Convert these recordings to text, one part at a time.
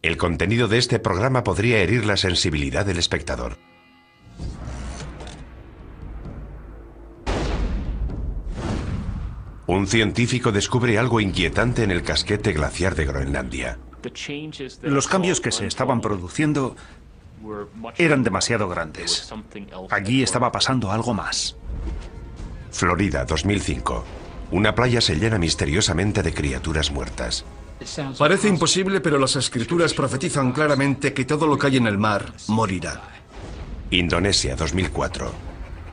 El contenido de este programa podría herir la sensibilidad del espectador. Un científico descubre algo inquietante en el casquete glaciar de Groenlandia. Los cambios que se estaban produciendo eran demasiado grandes. Allí estaba pasando algo más. Florida, 2005. Una playa se llena misteriosamente de criaturas muertas. Parece imposible, pero las escrituras profetizan claramente que todo lo que hay en el mar morirá. Indonesia, 2004.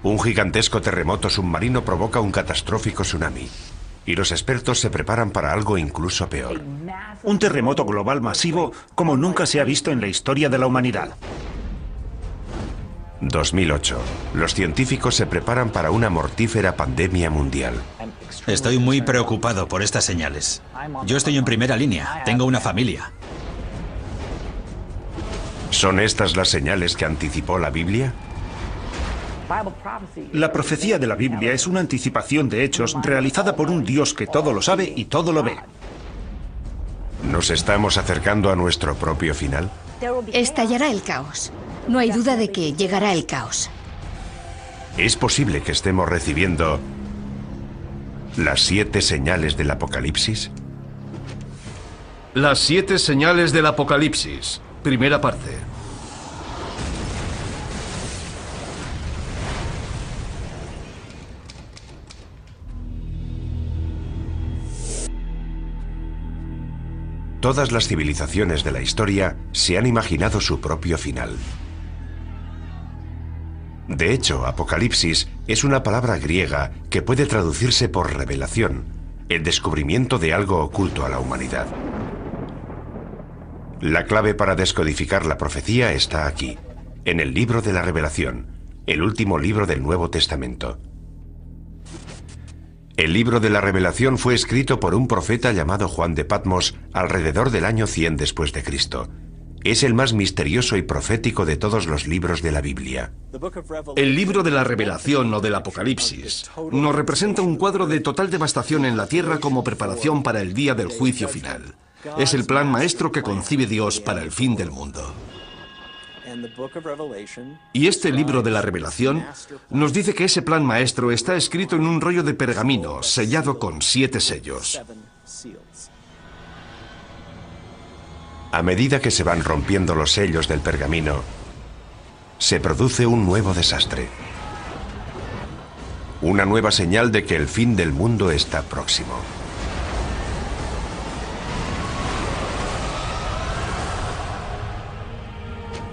Un gigantesco terremoto submarino provoca un catastrófico tsunami. Y los expertos se preparan para algo incluso peor. Un terremoto global masivo como nunca se ha visto en la historia de la humanidad. 2008. Los científicos se preparan para una mortífera pandemia mundial. Estoy muy preocupado por estas señales. Yo estoy en primera línea, tengo una familia. ¿Son estas las señales que anticipó la Biblia? La profecía de la Biblia es una anticipación de hechos realizada por un Dios que todo lo sabe y todo lo ve. ¿Nos estamos acercando a nuestro propio final? Estallará el caos. No hay duda de que llegará el caos. ¿Es posible que estemos recibiendo las 7 señales del Apocalipsis? Las 7 señales del Apocalipsis. Primera parte. Todas las civilizaciones de la historia se han imaginado su propio final. De hecho, Apocalipsis es una palabra griega que puede traducirse por revelación, el descubrimiento de algo oculto a la humanidad. La clave para descodificar la profecía está aquí, en el libro de la Revelación, el último libro del Nuevo Testamento. El libro de la Revelación fue escrito por un profeta llamado Juan de Patmos alrededor del año 100 después de Cristo. Es el más misterioso y profético de todos los libros de la Biblia. El libro de la Revelación o del Apocalipsis nos representa un cuadro de total devastación en la tierra como preparación para el día del juicio final. Es el plan maestro que concibe Dios para el fin del mundo. Y este libro de la Revelación nos dice que ese plan maestro está escrito en un rollo de pergamino sellado con 7 sellos. A medida que se van rompiendo los sellos del pergamino, se produce un nuevo desastre. Una nueva señal de que el fin del mundo está próximo.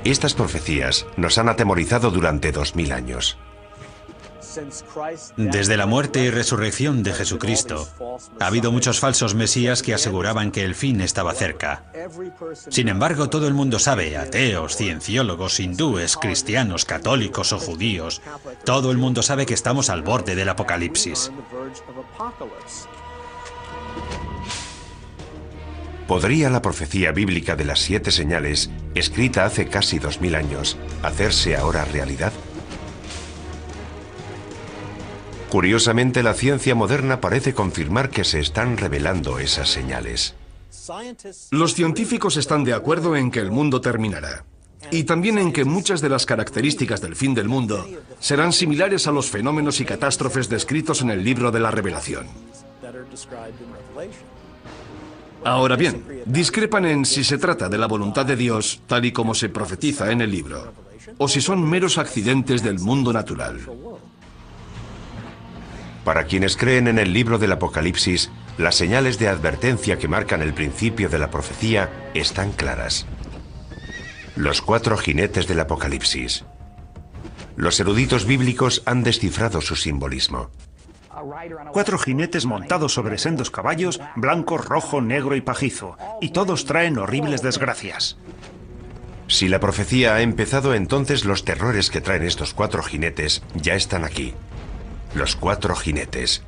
Estas profecías nos han atemorizado durante 2000 años. Desde la muerte y resurrección de Jesucristo, ha habido muchos falsos mesías que aseguraban que el fin estaba cerca. Sin embargo, todo el mundo sabe, ateos, cienciólogos, hindúes, cristianos, católicos o judíos, todo el mundo sabe que estamos al borde del Apocalipsis. ¿Podría la profecía bíblica de las 7 señales, escrita hace casi 2000 años, hacerse ahora realidad? Curiosamente, la ciencia moderna parece confirmar que se están revelando esas señales. Los científicos están de acuerdo en que el mundo terminará. Y también en que muchas de las características del fin del mundo serán similares a los fenómenos y catástrofes descritos en el libro de la Revelación. Ahora bien, discrepan en si se trata de la voluntad de Dios, tal y como se profetiza en el libro, o si son meros accidentes del mundo natural. Para quienes creen en el libro del Apocalipsis, las señales de advertencia que marcan el principio de la profecía están claras. Los 4 jinetes del Apocalipsis. Los eruditos bíblicos han descifrado su simbolismo. 4 jinetes montados sobre sendos caballos, blanco, rojo, negro y pajizo, y todos traen horribles desgracias. Si la profecía ha empezado, entonces los terrores que traen estos 4 jinetes ya están aquí. Los 4 jinetes.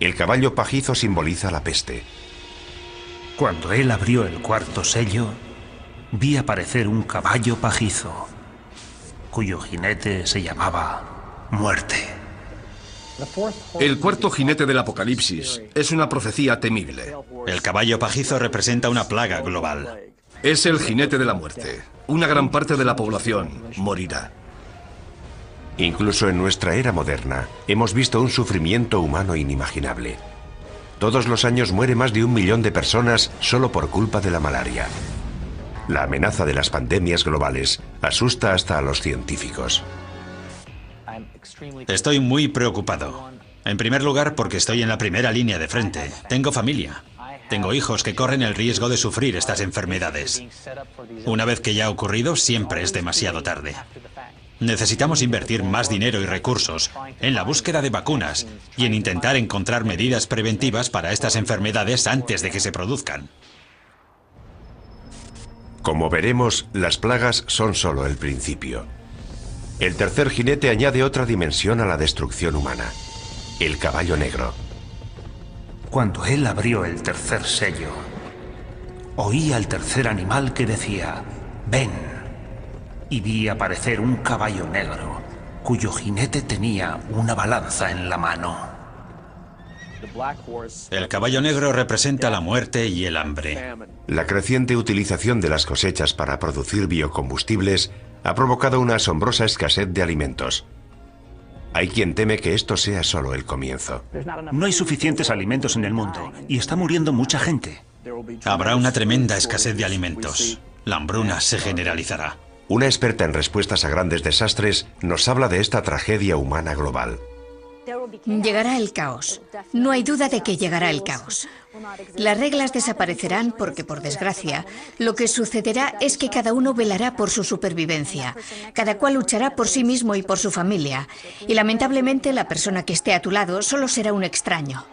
El caballo pajizo simboliza la peste. Cuando él abrió el 4º sello, vi aparecer un caballo pajizo, cuyo jinete se llamaba Muerte. El 4º jinete del Apocalipsis es una profecía temible. El caballo pajizo representa una plaga global. Es el jinete de la muerte. Una gran parte de la población morirá. Incluso en nuestra era moderna, hemos visto un sufrimiento humano inimaginable. Todos los años muere más de 1 millón de personas solo por culpa de la malaria. La amenaza de las pandemias globales asusta hasta a los científicos. Estoy muy preocupado. En primer lugar, porque estoy en la primera línea de frente. Tengo familia. Tengo hijos que corren el riesgo de sufrir estas enfermedades. Una vez que ya ha ocurrido, siempre es demasiado tarde. Necesitamos invertir más dinero y recursos en la búsqueda de vacunas y en intentar encontrar medidas preventivas para estas enfermedades antes de que se produzcan. Como veremos, las plagas son solo el principio. El tercer jinete añade otra dimensión a la destrucción humana: el caballo negro. Cuando él abrió el tercer sello, oí al tercer animal que decía: ven. Y vi aparecer un caballo negro, cuyo jinete tenía una balanza en la mano. El caballo negro representa la muerte y el hambre. La creciente utilización de las cosechas para producir biocombustibles ha provocado una asombrosa escasez de alimentos. Hay quien teme que esto sea solo el comienzo. No hay suficientes alimentos en el mundo y está muriendo mucha gente. Habrá una tremenda escasez de alimentos. La hambruna se generalizará. Una experta en respuestas a grandes desastres nos habla de esta tragedia humana global. Llegará el caos. No hay duda de que llegará el caos. Las reglas desaparecerán porque, por desgracia, lo que sucederá es que cada uno velará por su supervivencia. Cada cual luchará por sí mismo y por su familia. Y lamentablemente la persona que esté a tu lado solo será un extraño.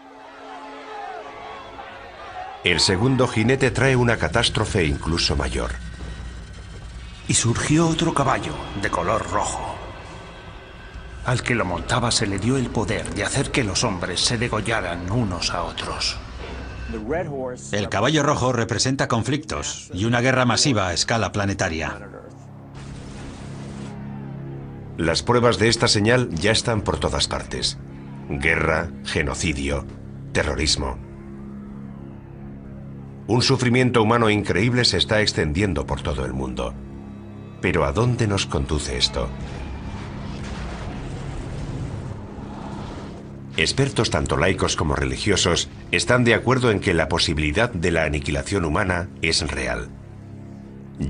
El segundo jinete trae una catástrofe incluso mayor. Y surgió otro caballo de color rojo. Al que lo montaba se le dio el poder de hacer que los hombres se degollaran unos a otros. El caballo rojo representa conflictos y una guerra masiva a escala planetaria. Las pruebas de esta señal ya están por todas partes. Guerra, genocidio, terrorismo. Un sufrimiento humano increíble se está extendiendo por todo el mundo. Pero ¿a dónde nos conduce esto? Expertos tanto laicos como religiosos están de acuerdo en que la posibilidad de la aniquilación humana es real.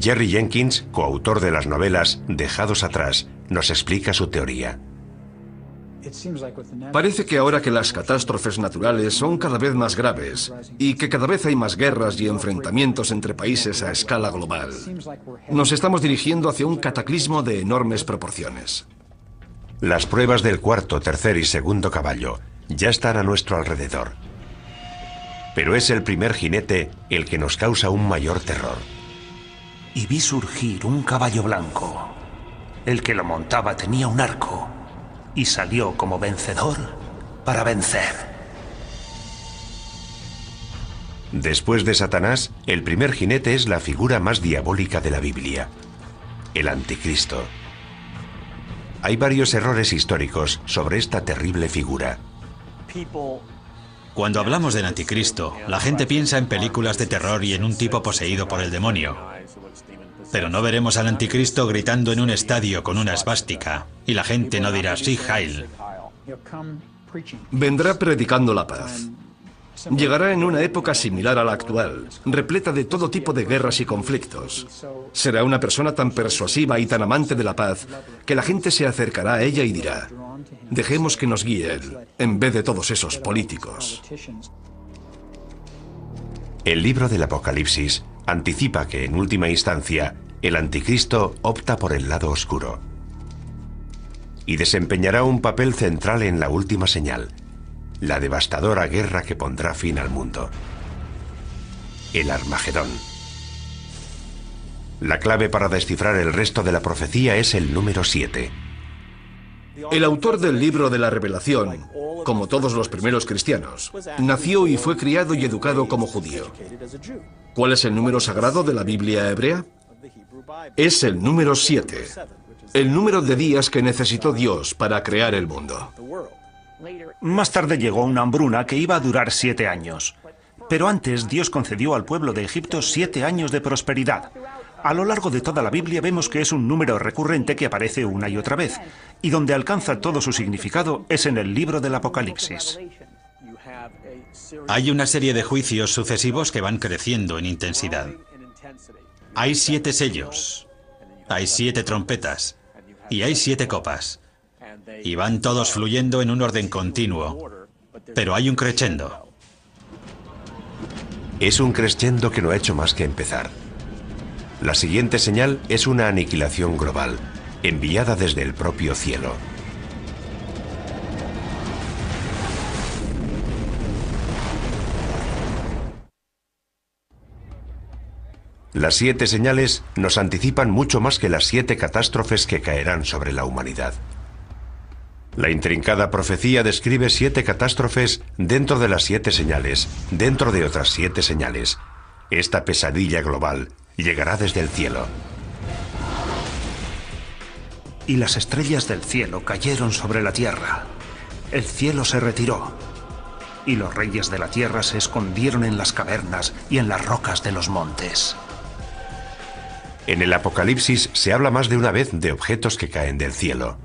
Jerry Jenkins, coautor de las novelas Dejados atrás, nos explica su teoría. Parece que ahora que las catástrofes naturales son cada vez más graves y que cada vez hay más guerras y enfrentamientos entre países a escala global, nos estamos dirigiendo hacia un cataclismo de enormes proporciones. Las pruebas del cuarto, tercer y segundo caballo ya están a nuestro alrededor. Pero es el primer jinete el que nos causa un mayor terror. Y vi surgir un caballo blanco. El que lo montaba tenía un arco y salió como vencedor para vencer. Después de Satanás, el primer jinete es la figura más diabólica de la Biblia: el Anticristo. Hay varios errores históricos sobre esta terrible figura. Cuando hablamos del Anticristo, la gente piensa en películas de terror y en un tipo poseído por el demonio. Pero no veremos al Anticristo gritando en un estadio con una esvástica, y la gente no dirá "Sí, Heil". Vendrá predicando la paz. Llegará en una época similar a la actual, repleta de todo tipo de guerras y conflictos. Será una persona tan persuasiva y tan amante de la paz que la gente se acercará a ella y dirá: dejemos que nos guíe él, en vez de todos esos políticos. El libro del Apocalipsis anticipa que, en última instancia, el Anticristo opta por el lado oscuro y desempeñará un papel central en la última señal: la devastadora guerra que pondrá fin al mundo. El Armagedón. La clave para descifrar el resto de la profecía es el número 7. El autor del libro de la Revelación, como todos los primeros cristianos, nació y fue criado y educado como judío. ¿Cuál es el número sagrado de la Biblia hebrea? Es el número 7, el número de días que necesitó Dios para crear el mundo. Más tarde llegó una hambruna que iba a durar 7 años. Pero antes Dios concedió al pueblo de Egipto 7 años de prosperidad. A lo largo de toda la Biblia vemos que es un número recurrente que aparece una y otra vez, y donde alcanza todo su significado es en el libro del Apocalipsis. Hay una serie de juicios sucesivos que van creciendo en intensidad. Hay 7 sellos, hay 7 trompetas y hay 7 copas. Y van todos fluyendo en un orden continuo, pero hay un crescendo. Es un crescendo que no ha hecho más que empezar. La siguiente señal es una aniquilación global, enviada desde el propio cielo. Las 7 señales nos anticipan mucho más que las 7 catástrofes que caerán sobre la humanidad. La intrincada profecía describe 7 catástrofes dentro de las 7 señales, dentro de otras 7 señales. Esta pesadilla global llegará desde el cielo. Y las estrellas del cielo cayeron sobre la tierra. El cielo se retiró. Y los reyes de la tierra se escondieron en las cavernas y en las rocas de los montes. En el Apocalipsis se habla más de una vez de objetos que caen del cielo.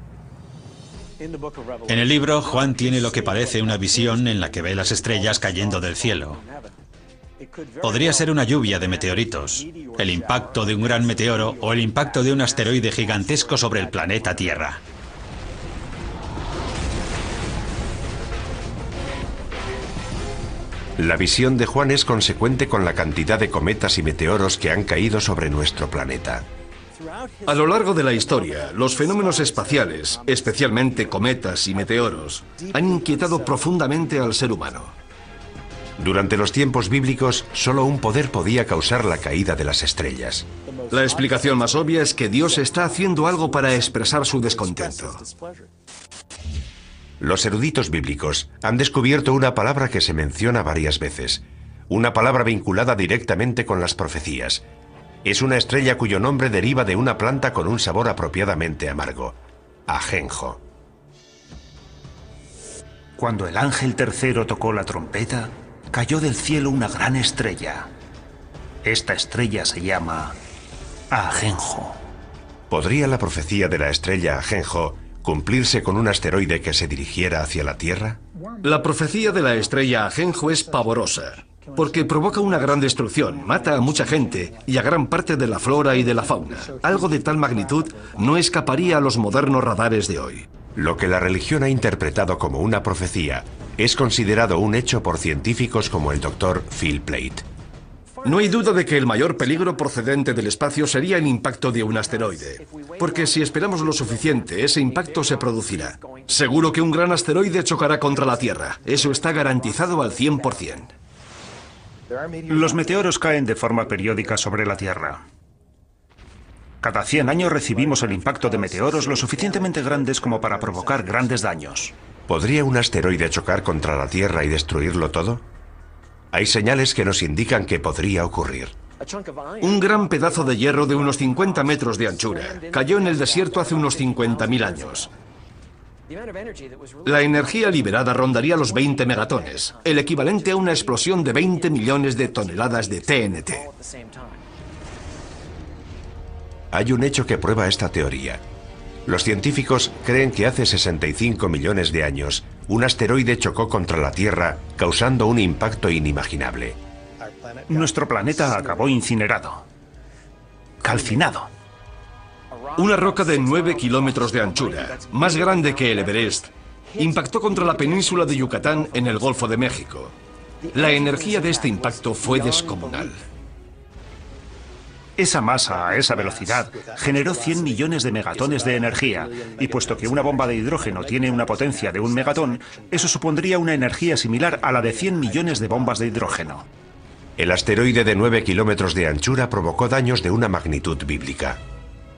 En el libro, Juan tiene lo que parece una visión en la que ve las estrellas cayendo del cielo. Podría ser una lluvia de meteoritos, el impacto de un gran meteoro o el impacto de un asteroide gigantesco sobre el planeta Tierra. La visión de Juan es consecuente con la cantidad de cometas y meteoros que han caído sobre nuestro planeta. A lo largo de la historia, los fenómenos espaciales, especialmente cometas y meteoros, han inquietado profundamente al ser humano. Durante los tiempos bíblicos, solo un poder podía causar la caída de las estrellas. La explicación más obvia es que Dios está haciendo algo para expresar su descontento. Los eruditos bíblicos han descubierto una palabra que se menciona varias veces, una palabra vinculada directamente con las profecías. Es una estrella cuyo nombre deriva de una planta con un sabor apropiadamente amargo, ajenjo. Cuando el ángel tercero tocó la trompeta, cayó del cielo una gran estrella. Esta estrella se llama ajenjo. ¿Podría la profecía de la estrella ajenjo cumplirse con un asteroide que se dirigiera hacia la Tierra? La profecía de la estrella ajenjo es pavorosa, porque provoca una gran destrucción, mata a mucha gente y a gran parte de la flora y de la fauna. Algo de tal magnitud no escaparía a los modernos radares de hoy. Lo que la religión ha interpretado como una profecía es considerado un hecho por científicos como el Dr. Phil Plait. No hay duda de que el mayor peligro procedente del espacio sería el impacto de un asteroide, porque si esperamos lo suficiente, ese impacto se producirá. Seguro que un gran asteroide chocará contra la Tierra. Eso está garantizado al 100%. Los meteoros caen de forma periódica sobre la Tierra. Cada 100 años recibimos el impacto de meteoros lo suficientemente grandes como para provocar grandes daños. ¿Podría un asteroide chocar contra la Tierra y destruirlo todo? Hay señales que nos indican que podría ocurrir. Un gran pedazo de hierro de unos 50 metros de anchura cayó en el desierto hace unos 50.000 años. La energía liberada rondaría los 20 megatones, el equivalente a una explosión de 20 millones de toneladas de TNT. Hay un hecho que prueba esta teoría. Los científicos creen que hace 65 millones de años, un asteroide chocó contra la Tierra, causando un impacto inimaginable. Nuestro planeta acabó incinerado, calcinado. Una roca de 9 kilómetros de anchura, más grande que el Everest, impactó contra la península de Yucatán en el Golfo de México. La energía de este impacto fue descomunal. Esa masa, a esa velocidad, generó 100 millones de megatones de energía, y puesto que una bomba de hidrógeno tiene una potencia de 1 megatón, eso supondría una energía similar a la de 100 millones de bombas de hidrógeno. El asteroide de 9 kilómetros de anchura provocó daños de una magnitud bíblica.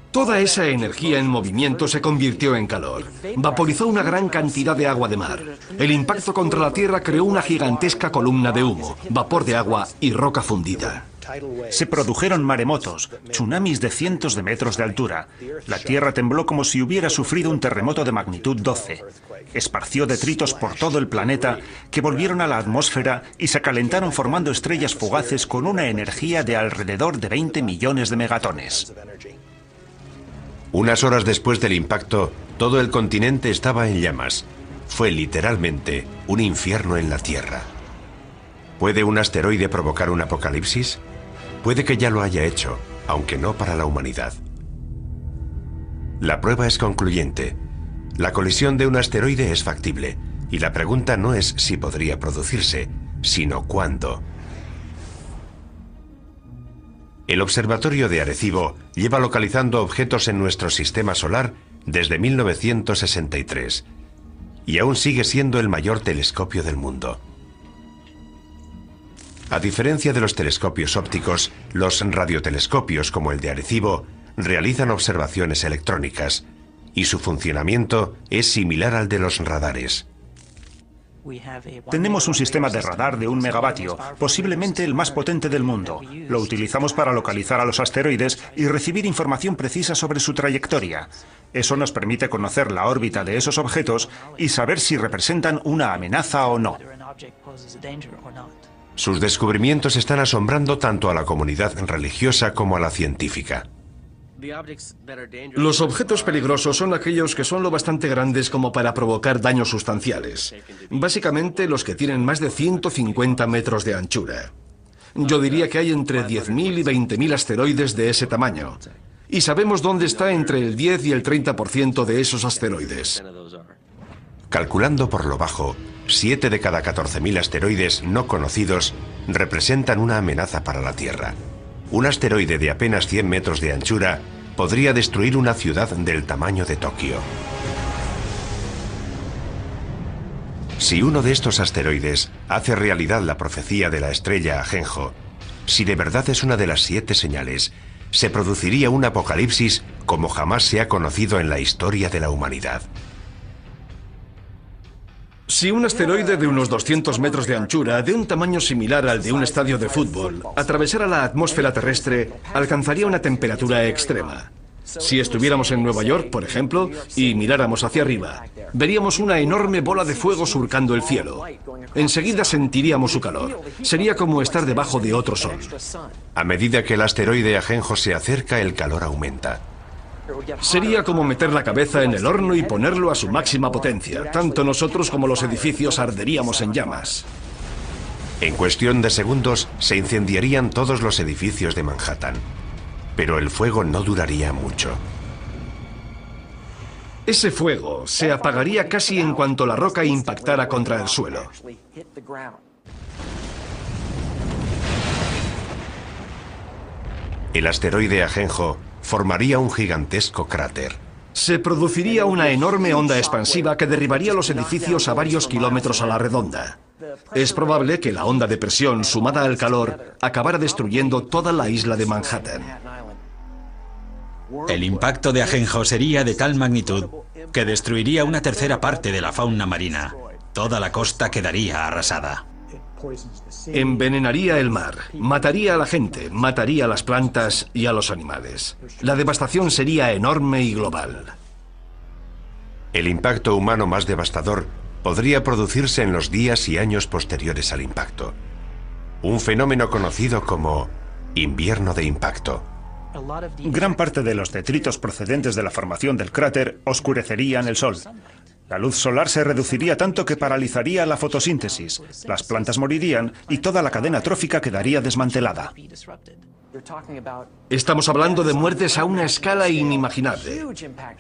Toda esa energía en movimiento se convirtió en calor. Vaporizó una gran cantidad de agua de mar. El impacto contra la Tierra creó una gigantesca columna de humo, vapor de agua y roca fundida. Se produjeron maremotos, tsunamis de cientos de metros de altura. La Tierra tembló como si hubiera sufrido un terremoto de magnitud 12. Esparció detritos por todo el planeta que volvieron a la atmósfera y se calentaron formando estrellas fugaces con una energía de alrededor de 20 millones de megatones. Unas horas después del impacto, todo el continente estaba en llamas. Fue literalmente un infierno en la Tierra. ¿Puede un asteroide provocar un apocalipsis? Puede que ya lo haya hecho, aunque no para la humanidad. La prueba es concluyente. La colisión de un asteroide es factible, y la pregunta no es si podría producirse, sino cuándo. El Observatorio de Arecibo lleva localizando objetos en nuestro sistema solar desde 1963 y aún sigue siendo el mayor telescopio del mundo. A diferencia de los telescopios ópticos, los radiotelescopios como el de Arecibo realizan observaciones electrónicas y su funcionamiento es similar al de los radares. Tenemos un sistema de radar de 1 megavatio, posiblemente el más potente del mundo. Lo utilizamos para localizar a los asteroides y recibir información precisa sobre su trayectoria. Eso nos permite conocer la órbita de esos objetos y saber si representan una amenaza o no. Sus descubrimientos están asombrando tanto a la comunidad religiosa como a la científica. Los objetos peligrosos son aquellos que son lo bastante grandes como para provocar daños sustanciales. Básicamente los que tienen más de 150 metros de anchura. Yo diría que hay entre 10.000 y 20.000 asteroides de ese tamaño. Y sabemos dónde está entre el 10 y el 30% de esos asteroides. Calculando por lo bajo, 7 de cada 14.000 asteroides no conocidos representan una amenaza para la Tierra. Un asteroide de apenas 100 metros de anchura podría destruir una ciudad del tamaño de Tokio. Si uno de estos asteroides hace realidad la profecía de la estrella Ajenjo, si de verdad es una de las 7 señales, se produciría un apocalipsis como jamás se ha conocido en la historia de la humanidad. Si un asteroide de unos 200 metros de anchura, de un tamaño similar al de un estadio de fútbol, atravesara la atmósfera terrestre, alcanzaría una temperatura extrema. Si estuviéramos en Nueva York, por ejemplo, y miráramos hacia arriba, veríamos una enorme bola de fuego surcando el cielo. Enseguida sentiríamos su calor. Sería como estar debajo de otro sol. A medida que el asteroide Ajenjo se acerca, el calor aumenta. Sería como meter la cabeza en el horno y ponerlo a su máxima potencia. Tanto nosotros como los edificios arderíamos en llamas. En cuestión de segundos, se incendiarían todos los edificios de Manhattan. Pero el fuego no duraría mucho. Ese fuego se apagaría casi en cuanto la roca impactara contra el suelo. El asteroide Ajenjo formaría un gigantesco cráter. Se produciría una enorme onda expansiva que derribaría los edificios a varios kilómetros a la redonda. Es probable que la onda de presión sumada al calor acabara destruyendo toda la isla de Manhattan. El impacto de Ajenjo sería de tal magnitud que destruiría una tercera parte de la fauna marina. Toda la costa quedaría arrasada. Envenenaría el mar, mataría a la gente, mataría a las plantas y a los animales. La devastación sería enorme y global. El impacto humano más devastador podría producirse en los días y años posteriores al impacto. Un fenómeno conocido como invierno de impacto. Gran parte de los detritos procedentes de la formación del cráter oscurecerían el sol. La luz solar se reduciría tanto que paralizaría la fotosíntesis, las plantas morirían y toda la cadena trófica quedaría desmantelada. Estamos hablando de muertes a una escala inimaginable.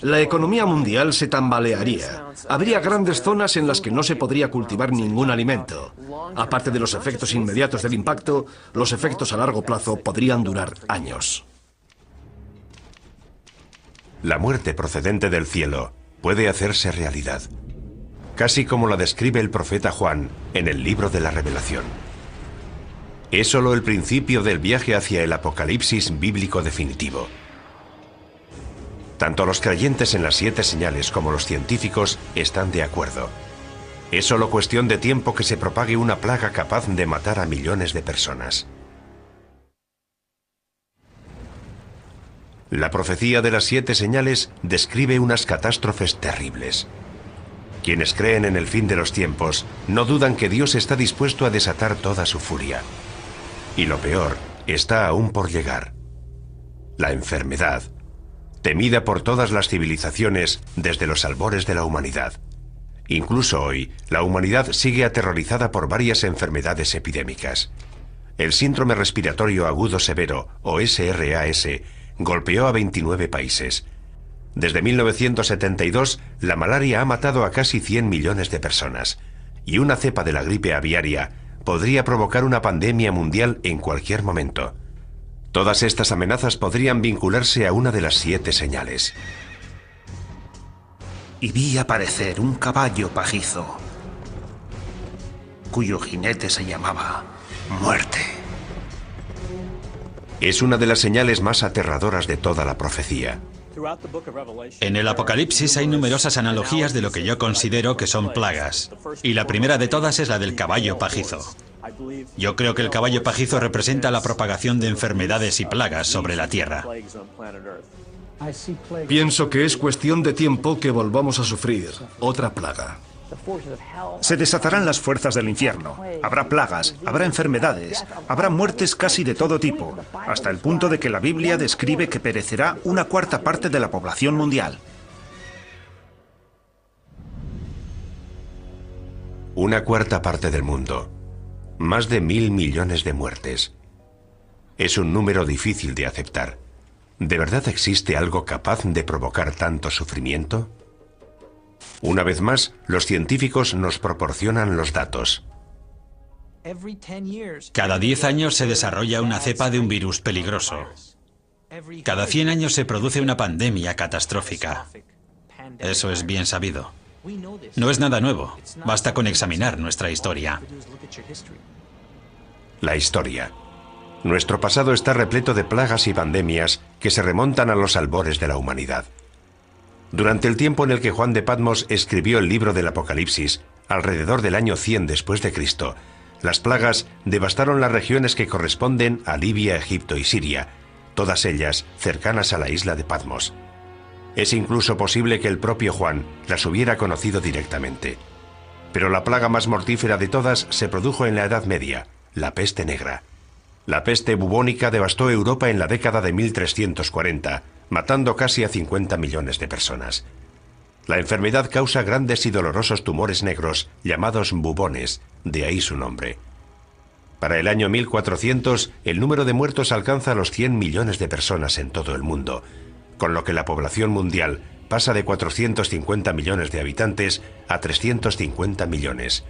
La economía mundial se tambalearía. Habría grandes zonas en las que no se podría cultivar ningún alimento. Aparte de los efectos inmediatos del impacto, los efectos a largo plazo podrían durar años. La muerte procedente del cielo puede hacerse realidad, casi como la describe el profeta Juan en el libro de la Revelación. Es solo el principio del viaje hacia el apocalipsis bíblico definitivo. Tanto los creyentes en las 7 señales como los científicos están de acuerdo. Es solo cuestión de tiempo que se propague una plaga capaz de matar a millones de personas. La profecía de las 7 señales describe unas catástrofes terribles. Quienes creen en el fin de los tiempos no dudan que Dios está dispuesto a desatar toda su furia. Y lo peor está aún por llegar. La enfermedad, temida por todas las civilizaciones desde los albores de la humanidad. Incluso hoy, la humanidad sigue aterrorizada por varias enfermedades epidémicas. El síndrome respiratorio agudo severo, o SRAS, golpeó a 29 países. Desde 1972, la malaria ha matado a casi 100 millones de personas, y una cepa de la gripe aviaria podría provocar una pandemia mundial en cualquier momento. Todas estas amenazas podrían vincularse a una de las 7 señales. Y vi aparecer un caballo pajizo, cuyo jinete se llamaba Muerte. Es una de las señales más aterradoras de toda la profecía. En el Apocalipsis hay numerosas analogías de lo que yo considero que son plagas, y la primera de todas es la del caballo pajizo. Yo creo que el caballo pajizo representa la propagación de enfermedades y plagas sobre la Tierra. Pienso que es cuestión de tiempo que volvamos a sufrir otra plaga. Se desatarán las fuerzas del infierno. Habrá plagas, habrá enfermedades, habrá muertes casi de todo tipo, hasta el punto de que la Biblia describe que perecerá una cuarta parte de la población mundial. Una cuarta parte del mundo. Más de 1.000 millones de muertes. Es un número difícil de aceptar. ¿De verdad existe algo capaz de provocar tanto sufrimiento? Una vez más, los científicos nos proporcionan los datos. Cada 10 años se desarrolla una cepa de un virus peligroso. Cada 100 años se produce una pandemia catastrófica. Eso es bien sabido. No es nada nuevo. Basta con examinar nuestra historia. La historia. Nuestro pasado está repleto de plagas y pandemias que se remontan a los albores de la humanidad. Durante el tiempo en el que Juan de Patmos escribió el libro del Apocalipsis, alrededor del año 100 después de Cristo, las plagas devastaron las regiones que corresponden a Libia, Egipto y Siria, todas ellas cercanas a la isla de Patmos. Es incluso posible que el propio Juan las hubiera conocido directamente. Pero la plaga más mortífera de todas se produjo en la Edad Media, la peste negra. La peste bubónica devastó Europa en la década de 1340, matando casi a 50 millones de personas. La enfermedad causa grandes y dolorosos tumores negros llamados bubones, de ahí su nombre. Para el año 1400, el número de muertos alcanza los 100 millones de personas en todo el mundo, con lo que la población mundial pasa de 450 millones de habitantes a 350 millones.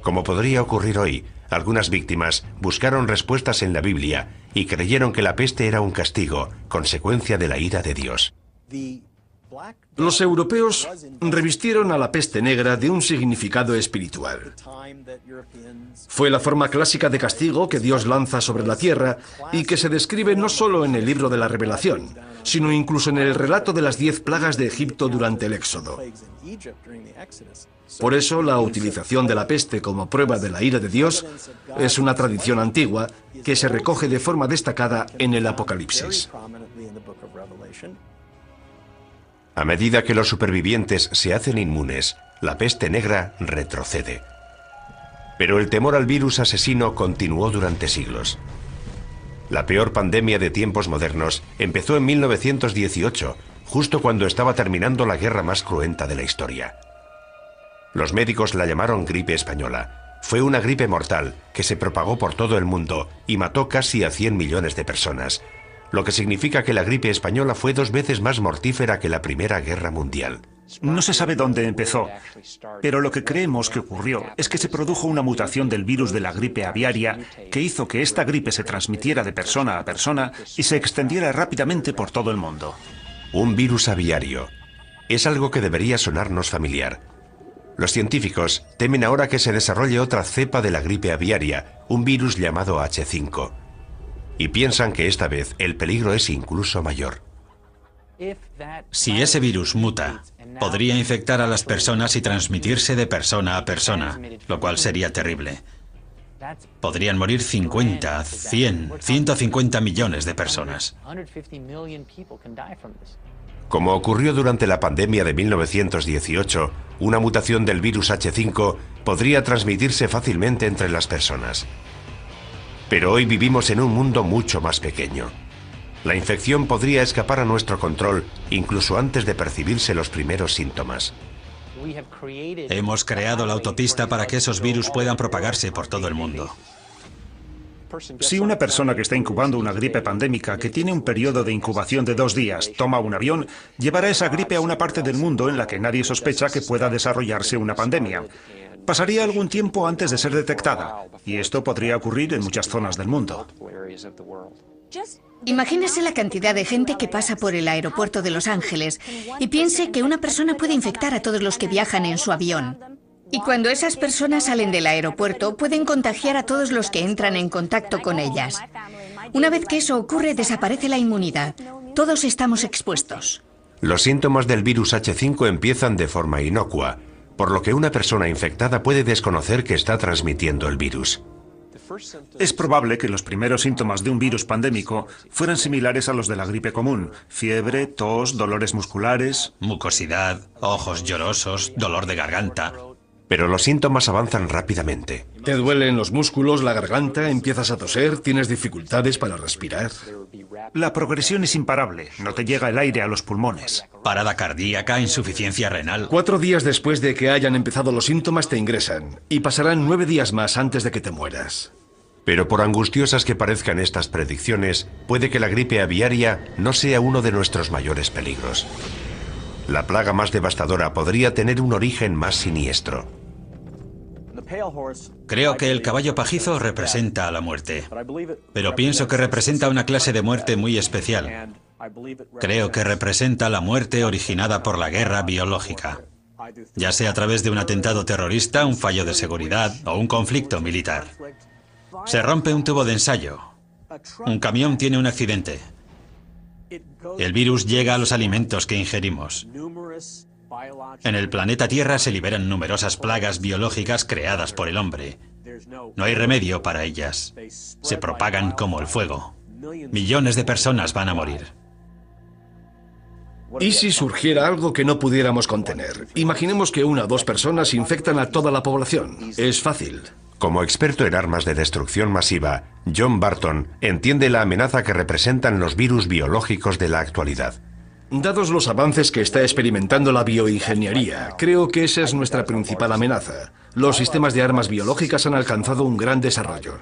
Como podría ocurrir hoy, algunas víctimas buscaron respuestas en la Biblia y creyeron que la peste era un castigo, consecuencia de la ira de Dios. Los europeos revistieron a la peste negra de un significado espiritual. Fue la forma clásica de castigo que Dios lanza sobre la tierra y que se describe no solo en el libro de la Revelación, sino incluso en el relato de las 10 plagas de Egipto durante el Éxodo. Por eso, la utilización de la peste como prueba de la ira de Dios es una tradición antigua que se recoge de forma destacada en el Apocalipsis. A medida que los supervivientes se hacen inmunes, la peste negra retrocede. Pero el temor al virus asesino continuó durante siglos. La peor pandemia de tiempos modernos empezó en 1918, justo cuando estaba terminando la guerra más cruenta de la historia. Los médicos la llamaron gripe española. Fue una gripe mortal que se propagó por todo el mundo y mató casi a 100 millones de personas, lo que significa que la gripe española fue 2 veces más mortífera que la Primera Guerra Mundial. No se sabe dónde empezó, pero lo que creemos que ocurrió es que se produjo una mutación del virus de la gripe aviaria que hizo que esta gripe se transmitiera de persona a persona y se extendiera rápidamente por todo el mundo. Un virus aviario. Es algo que debería sonarnos familiar. Los científicos temen ahora que se desarrolle otra cepa de la gripe aviaria, un virus llamado H5. Y piensan que esta vez el peligro es incluso mayor. Si ese virus muta, podría infectar a las personas y transmitirse de persona a persona, lo cual sería terrible. podrían morir 50, 100, 150 millones de personas. Como ocurrió durante la pandemia de 1918, una mutación del virus H5 podría transmitirse fácilmente entre las personas. Pero hoy vivimos en un mundo mucho más pequeño. La infección podría escapar a nuestro control incluso antes de percibirse los primeros síntomas. Hemos creado la autopista para que esos virus puedan propagarse por todo el mundo. Si una persona que está incubando una gripe pandémica, que tiene un periodo de incubación de 2 días, toma un avión, llevará esa gripe a una parte del mundo en la que nadie sospecha que pueda desarrollarse una pandemia. Pasaría algún tiempo antes de ser detectada, y esto podría ocurrir en muchas zonas del mundo. Imagínese la cantidad de gente que pasa por el aeropuerto de Los Ángeles y piense que una persona puede infectar a todos los que viajan en su avión. Y cuando esas personas salen del aeropuerto, pueden contagiar a todos los que entran en contacto con ellas. Una vez que eso ocurre, desaparece la inmunidad. Todos estamos expuestos. Los síntomas del virus H5 empiezan de forma inocua, por lo que una persona infectada puede desconocer que está transmitiendo el virus. Es probable que los primeros síntomas de un virus pandémico fueran similares a los de la gripe común: fiebre, tos, dolores musculares, Mucosidad, ojos llorosos, dolor de garganta. Pero los síntomas avanzan rápidamente. Te duelen los músculos, la garganta, empiezas a toser, tienes dificultades para respirar. La progresión es imparable, no te llega el aire a los pulmones. Parada cardíaca, insuficiencia renal. 4 días después de que hayan empezado los síntomas te ingresan y pasarán 9 días más antes de que te mueras. Pero por angustiosas que parezcan estas predicciones, puede que la gripe aviaria no sea uno de nuestros mayores peligros. La plaga más devastadora podría tener un origen más siniestro. Creo que el caballo pajizo representa a la muerte, pero pienso que representa una clase de muerte muy especial. Creo que representa la muerte originada por la guerra biológica, ya sea a través de un atentado terrorista, un fallo de seguridad o un conflicto militar. Se rompe un tubo de ensayo, un camión tiene un accidente. El virus llega a los alimentos que ingerimos. En el planeta Tierra se liberan numerosas plagas biológicas creadas por el hombre. No hay remedio para ellas. Se propagan como el fuego. Millones de personas van a morir. ¿Y si surgiera algo que no pudiéramos contener? Imaginemos que 1 o 2 personas infectan a toda la población. Es fácil. Como experto en armas de destrucción masiva, John Barton entiende la amenaza que representan los virus biológicos de la actualidad. Dados los avances que está experimentando la bioingeniería, creo que esa es nuestra principal amenaza. Los sistemas de armas biológicas han alcanzado un gran desarrollo.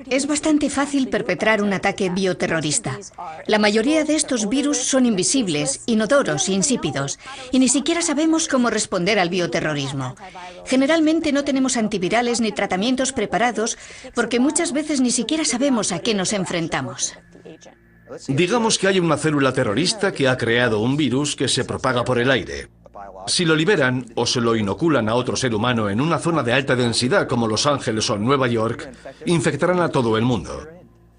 Es bastante fácil perpetrar un ataque bioterrorista. La mayoría de estos virus son invisibles, inodoros, insípidos, y ni siquiera sabemos cómo responder al bioterrorismo. Generalmente no tenemos antivirales ni tratamientos preparados porque muchas veces ni siquiera sabemos a qué nos enfrentamos. Digamos que hay una célula terrorista que ha creado un virus que se propaga por el aire. Si lo liberan o se lo inoculan a otro ser humano en una zona de alta densidad como Los Ángeles o Nueva York, infectarán a todo el mundo.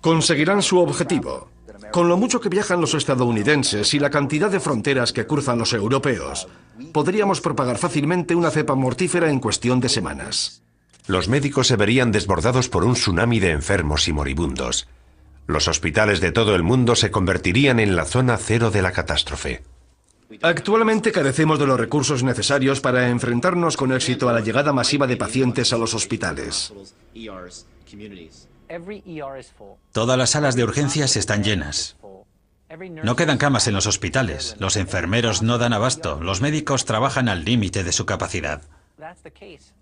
Conseguirán su objetivo. Con lo mucho que viajan los estadounidenses y la cantidad de fronteras que cruzan los europeos, podríamos propagar fácilmente una cepa mortífera en cuestión de semanas. Los médicos se verían desbordados por un tsunami de enfermos y moribundos. Los hospitales de todo el mundo se convertirían en la zona cero de la catástrofe. Actualmente carecemos de los recursos necesarios para enfrentarnos con éxito a la llegada masiva de pacientes a los hospitales. Todas las salas de urgencias están llenas. No quedan camas en los hospitales, los enfermeros no dan abasto, los médicos trabajan al límite de su capacidad.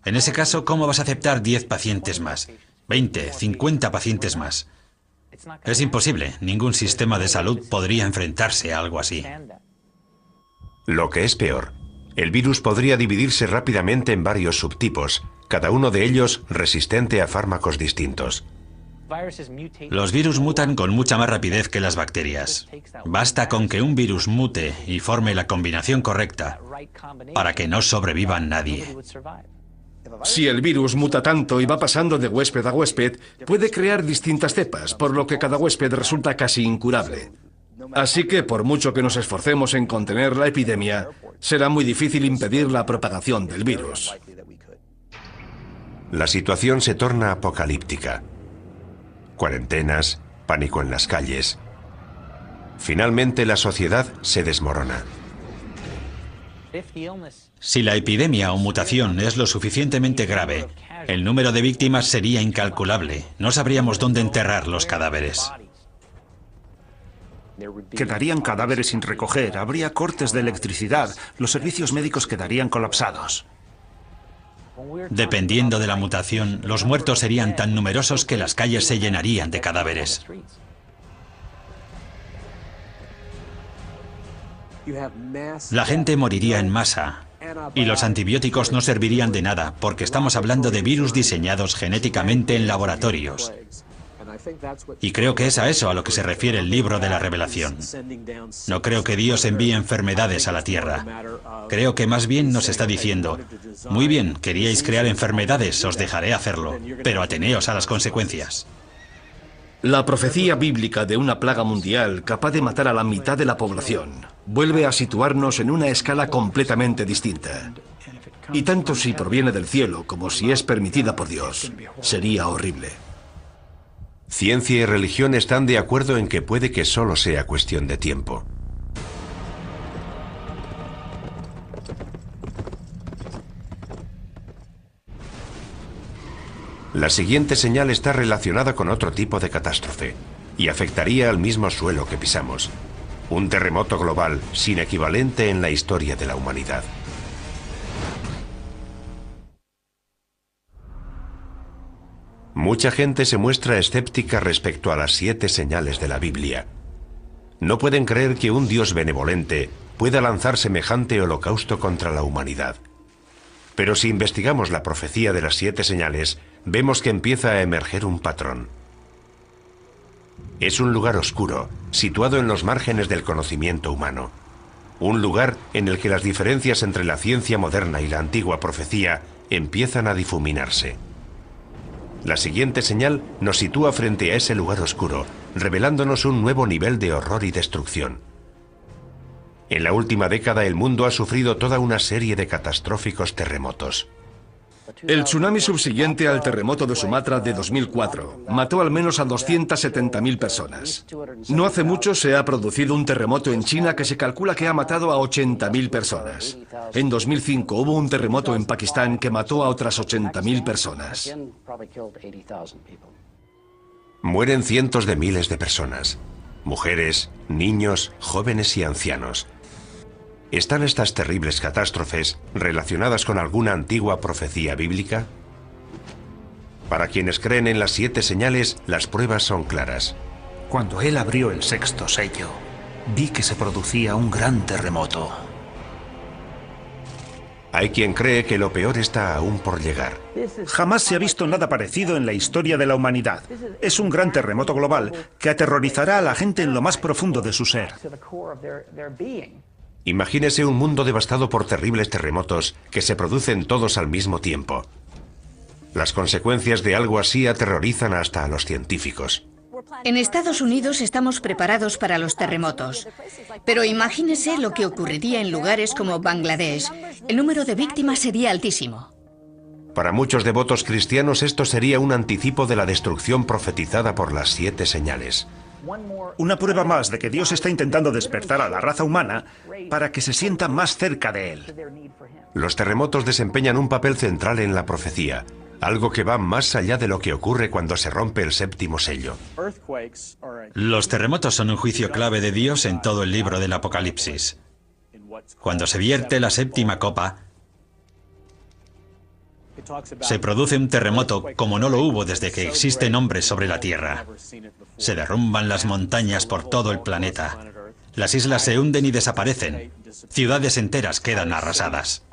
En ese caso, ¿cómo vas a aceptar 10 pacientes más? 20, 50 pacientes más. Es imposible, ningún sistema de salud podría enfrentarse a algo así. Lo que es peor, el virus podría dividirse rápidamente en varios subtipos, cada uno de ellos resistente a fármacos distintos. Los virus mutan con mucha más rapidez que las bacterias. Basta con que un virus mute y forme la combinación correcta para que no sobreviva nadie. Si el virus muta tanto y va pasando de huésped a huésped, puede crear distintas cepas, por lo que cada huésped resulta casi incurable. Así que, por mucho que nos esforcemos en contener la epidemia, será muy difícil impedir la propagación del virus. La situación se torna apocalíptica. Cuarentenas, pánico en las calles. Finalmente la sociedad se desmorona. Si la epidemia o mutación es lo suficientemente grave, el número de víctimas sería incalculable. No sabríamos dónde enterrar los cadáveres. Quedarían cadáveres sin recoger, habría cortes de electricidad, los servicios médicos quedarían colapsados. Dependiendo de la mutación, los muertos serían tan numerosos que las calles se llenarían de cadáveres. La gente moriría en masa y los antibióticos no servirían de nada porque estamos hablando de virus diseñados genéticamente en laboratorios. Y creo que es a eso a lo que se refiere el libro de la Revelación. No creo que Dios envíe enfermedades a la tierra. Creo que más bien nos está diciendo: muy bien, queríais crear enfermedades, os dejaré hacerlo, pero ateneos a las consecuencias. La profecía bíblica de una plaga mundial capaz de matar a la mitad de la población vuelve a situarnos en una escala completamente distinta. Y tanto si proviene del cielo como si es permitida por Dios, sería horrible. Ciencia y religión están de acuerdo en que puede que solo sea cuestión de tiempo. La siguiente señal está relacionada con otro tipo de catástrofe y afectaría al mismo suelo que pisamos. Un terremoto global sin equivalente en la historia de la humanidad. Mucha gente se muestra escéptica respecto a las 7 señales de la Biblia. No pueden creer que un Dios benevolente pueda lanzar semejante holocausto contra la humanidad. Pero si investigamos la profecía de las 7 señales, vemos que empieza a emerger un patrón. Es un lugar oscuro, situado en los márgenes del conocimiento humano. Un lugar en el que las diferencias entre la ciencia moderna y la antigua profecía empiezan a difuminarse. La siguiente señal nos sitúa frente a ese lugar oscuro, revelándonos un nuevo nivel de horror y destrucción. En la última década el mundo ha sufrido toda una serie de catastróficos terremotos. El tsunami subsiguiente al terremoto de Sumatra de 2004 mató al menos a 270.000 personas. No hace mucho se ha producido un terremoto en China que se calcula que ha matado a 80.000 personas. En 2005 hubo un terremoto en Pakistán que mató a otras 80.000 personas. Mueren cientos de miles de personas. Mujeres, niños, jóvenes y ancianos. ¿Están estas terribles catástrofes relacionadas con alguna antigua profecía bíblica? Para quienes creen en las 7 señales, las pruebas son claras. Cuando él abrió el 6º sello, vi que se producía un gran terremoto. Hay quien cree que lo peor está aún por llegar. Jamás se ha visto nada parecido en la historia de la humanidad. Es un gran terremoto global que aterrorizará a la gente en lo más profundo de su ser. Imagínese un mundo devastado por terribles terremotos que se producen todos al mismo tiempo. Las consecuencias de algo así aterrorizan hasta a los científicos. En Estados Unidos estamos preparados para los terremotos, pero imagínese lo que ocurriría en lugares como Bangladesh. El número de víctimas sería altísimo. Para muchos devotos cristianos esto sería un anticipo de la destrucción profetizada por las 7 señales. Una prueba más de que Dios está intentando despertar a la raza humana para que se sienta más cerca de Él. Los terremotos desempeñan un papel central en la profecía, algo que va más allá de lo que ocurre cuando se rompe el 7º sello. Los terremotos son un juicio clave de Dios en todo el libro del Apocalipsis. Cuando se vierte la 7ª copa, se produce un terremoto como no lo hubo desde que existen hombres sobre la Tierra. Se derrumban las montañas por todo el planeta. Las islas se hunden y desaparecen. Ciudades enteras quedan arrasadas.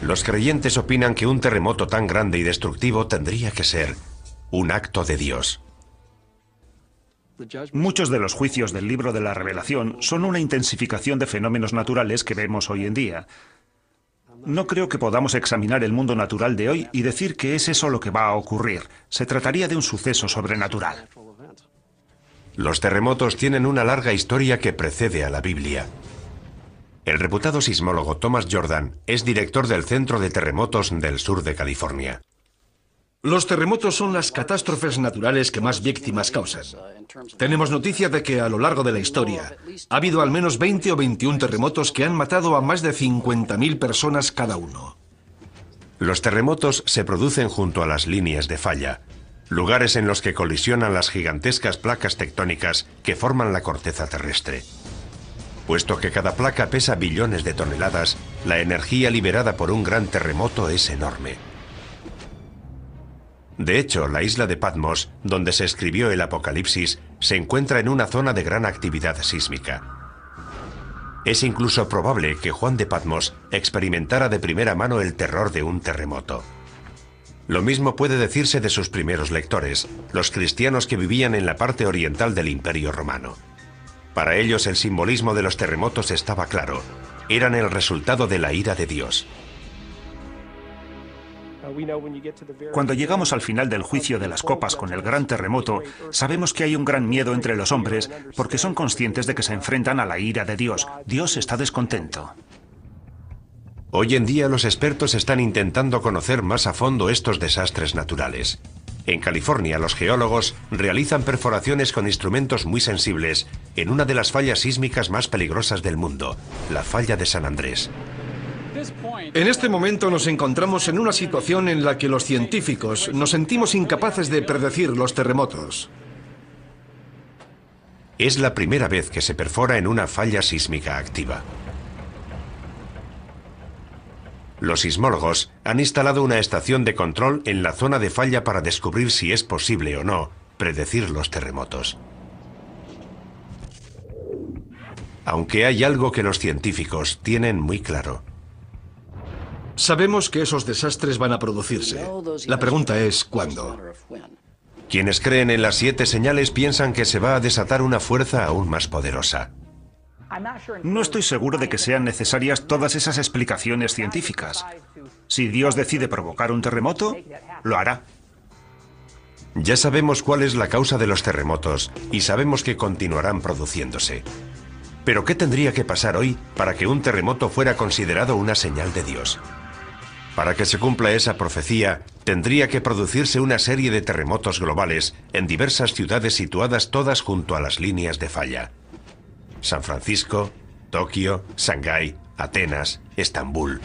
Los creyentes opinan que un terremoto tan grande y destructivo tendría que ser un acto de Dios. Muchos de los juicios del libro de la Revelación son una intensificación de fenómenos naturales que vemos hoy en día. No creo que podamos examinar el mundo natural de hoy y decir que es eso lo que va a ocurrir. Se trataría de un suceso sobrenatural. Los terremotos tienen una larga historia que precede a la Biblia. El reputado sismólogo Thomas Jordan es director del Centro de Terremotos del sur de California. Los terremotos son las catástrofes naturales que más víctimas causan. Tenemos noticia de que a lo largo de la historia ha habido al menos 20 o 21 terremotos que han matado a más de 50.000 personas cada uno. Los terremotos se producen junto a las líneas de falla, lugares en los que colisionan las gigantescas placas tectónicas que forman la corteza terrestre. Puesto que cada placa pesa billones de toneladas, la energía liberada por un gran terremoto es enorme. De hecho, la isla de Patmos, donde se escribió el Apocalipsis, se encuentra en una zona de gran actividad sísmica. Es incluso probable que Juan de Patmos experimentara de primera mano el terror de un terremoto. Lo mismo puede decirse de sus primeros lectores, los cristianos que vivían en la parte oriental del Imperio Romano. Para ellos el simbolismo de los terremotos estaba claro. Eran el resultado de la ira de Dios. Cuando llegamos al final del juicio de las copas con el gran terremoto, sabemos que hay un gran miedo entre los hombres porque son conscientes de que se enfrentan a la ira de Dios. Dios está descontento. Hoy en día los expertos están intentando conocer más a fondo estos desastres naturales. En California, los geólogos realizan perforaciones con instrumentos muy sensibles en una de las fallas sísmicas más peligrosas del mundo, la falla de San Andrés. En este momento nos encontramos en una situación en la que los científicos nos sentimos incapaces de predecir los terremotos. Es la primera vez que se perfora en una falla sísmica activa. Los sismólogos han instalado una estación de control en la zona de falla para descubrir si es posible o no predecir los terremotos. Aunque hay algo que los científicos tienen muy claro. Sabemos que esos desastres van a producirse. La pregunta es, ¿cuándo? Quienes creen en las 7 señales piensan que se va a desatar una fuerza aún más poderosa. No estoy seguro de que sean necesarias todas esas explicaciones científicas. Si Dios decide provocar un terremoto, lo hará. Ya sabemos cuál es la causa de los terremotos y sabemos que continuarán produciéndose. Pero ¿qué tendría que pasar hoy para que un terremoto fuera considerado una señal de Dios? Para que se cumpla esa profecía, tendría que producirse una serie de terremotos globales en diversas ciudades situadas todas junto a las líneas de falla. San Francisco, Tokio, Shanghái, Atenas, Estambul.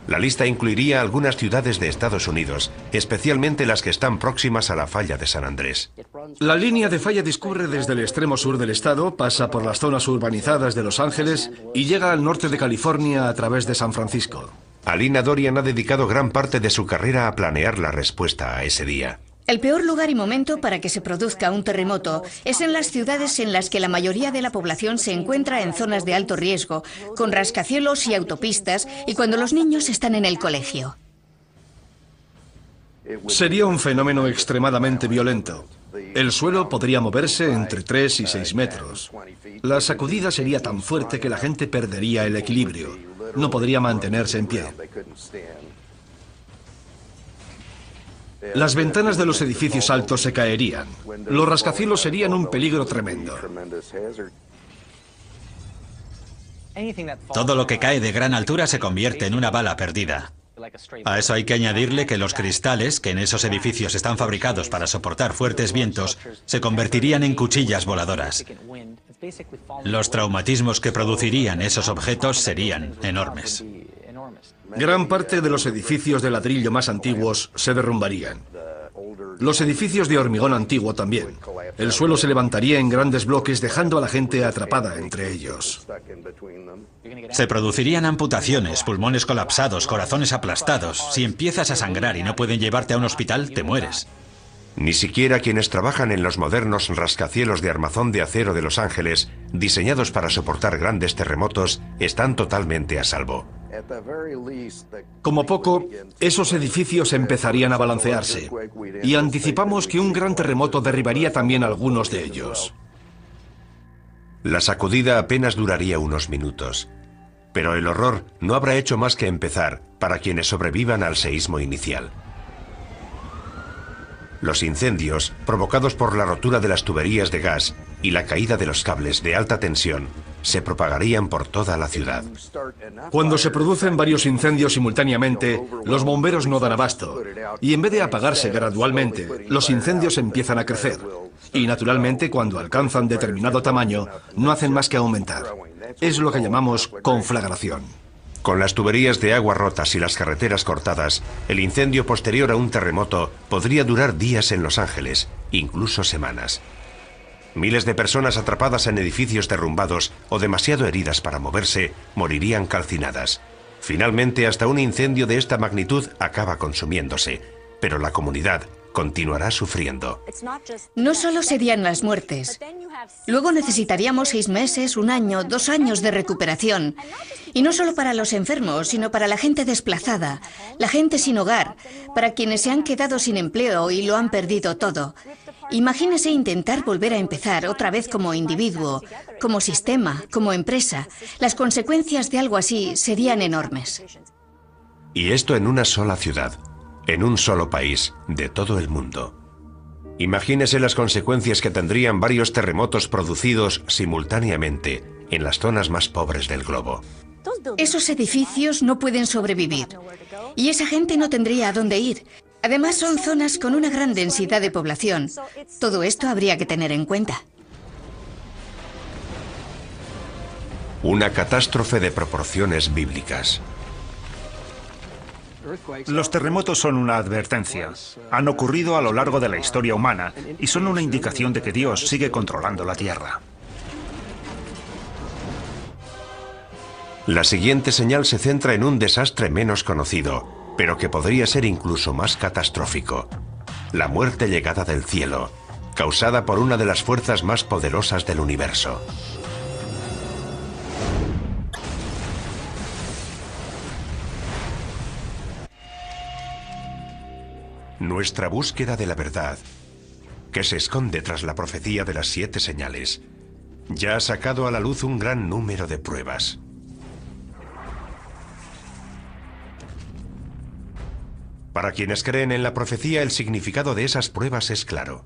La lista incluiría algunas ciudades de Estados Unidos, especialmente las que están próximas a la falla de San Andrés. La línea de falla discurre desde el extremo sur del estado, pasa por las zonas urbanizadas de Los Ángeles y llega al norte de California a través de San Francisco. Alina Dorian ha dedicado gran parte de su carrera a planear la respuesta a ese día. El peor lugar y momento para que se produzca un terremoto es en las ciudades en las que la mayoría de la población se encuentra en zonas de alto riesgo, con rascacielos y autopistas, y cuando los niños están en el colegio. Sería un fenómeno extremadamente violento. El suelo podría moverse entre 3 y 6 metros. La sacudida sería tan fuerte que la gente perdería el equilibrio. No podría mantenerse en pie. Las ventanas de los edificios altos se caerían. Los rascacielos serían un peligro tremendo. Todo lo que cae de gran altura se convierte en una bala perdida. A eso hay que añadirle que los cristales, que en esos edificios están fabricados para soportar fuertes vientos, se convertirían en cuchillas voladoras. Los traumatismos que producirían esos objetos serían enormes. Gran parte de los edificios de ladrillo más antiguos se derrumbarían. Los edificios de hormigón antiguo también. El suelo se levantaría en grandes bloques dejando a la gente atrapada entre ellos. Se producirían amputaciones, pulmones colapsados, corazones aplastados. Si empiezas a sangrar y no pueden llevarte a un hospital, te mueres. Ni siquiera quienes trabajan en los modernos rascacielos de armazón de acero de Los Ángeles, diseñados para soportar grandes terremotos, están totalmente a salvo. Como poco, esos edificios empezarían a balancearse, y anticipamos que un gran terremoto derribaría también algunos de ellos. La sacudida apenas duraría unos minutos, pero el horror no habrá hecho más que empezar para quienes sobrevivan al seísmo inicial. Los incendios, provocados por la rotura de las tuberías de gas y la caída de los cables de alta tensión, se propagarían por toda la ciudad. Cuando se producen varios incendios simultáneamente, los bomberos no dan abasto, y en vez de apagarse gradualmente, los incendios empiezan a crecer. Y naturalmente, cuando alcanzan determinado tamaño, no hacen más que aumentar. Es lo que llamamos conflagración. Con las tuberías de agua rotas y las carreteras cortadas, el incendio posterior a un terremoto podría durar días en Los Ángeles, incluso semanas. Miles de personas atrapadas en edificios derrumbados o demasiado heridas para moverse morirían calcinadas. Finalmente, hasta un incendio de esta magnitud acaba consumiéndose, pero la comunidad continuará sufriendo. No solo serían las muertes. Luego necesitaríamos 6 meses, 1 año, 2 años de recuperación. Y no solo para los enfermos, sino para la gente desplazada, la gente sin hogar, para quienes se han quedado sin empleo y lo han perdido todo. Imagínese intentar volver a empezar otra vez como individuo, como sistema, como empresa. Las consecuencias de algo así serían enormes. Y esto en una sola ciudad, en un solo país, de todo el mundo. Imagínese las consecuencias que tendrían varios terremotos producidos simultáneamente en las zonas más pobres del globo. Esos edificios no pueden sobrevivir. Y esa gente no tendría a dónde ir. Además, son zonas con una gran densidad de población. Todo esto habría que tener en cuenta. Una catástrofe de proporciones bíblicas. Los terremotos son una advertencia. Han ocurrido a lo largo de la historia humana y son una indicación de que Dios sigue controlando la Tierra. La siguiente señal se centra en un desastre menos conocido, pero que podría ser incluso más catastrófico. La muerte llegada del cielo, causada por una de las fuerzas más poderosas del universo. Nuestra búsqueda de la verdad, que se esconde tras la profecía de las 7 señales, ya ha sacado a la luz un gran número de pruebas. Para quienes creen en la profecía, el significado de esas pruebas es claro.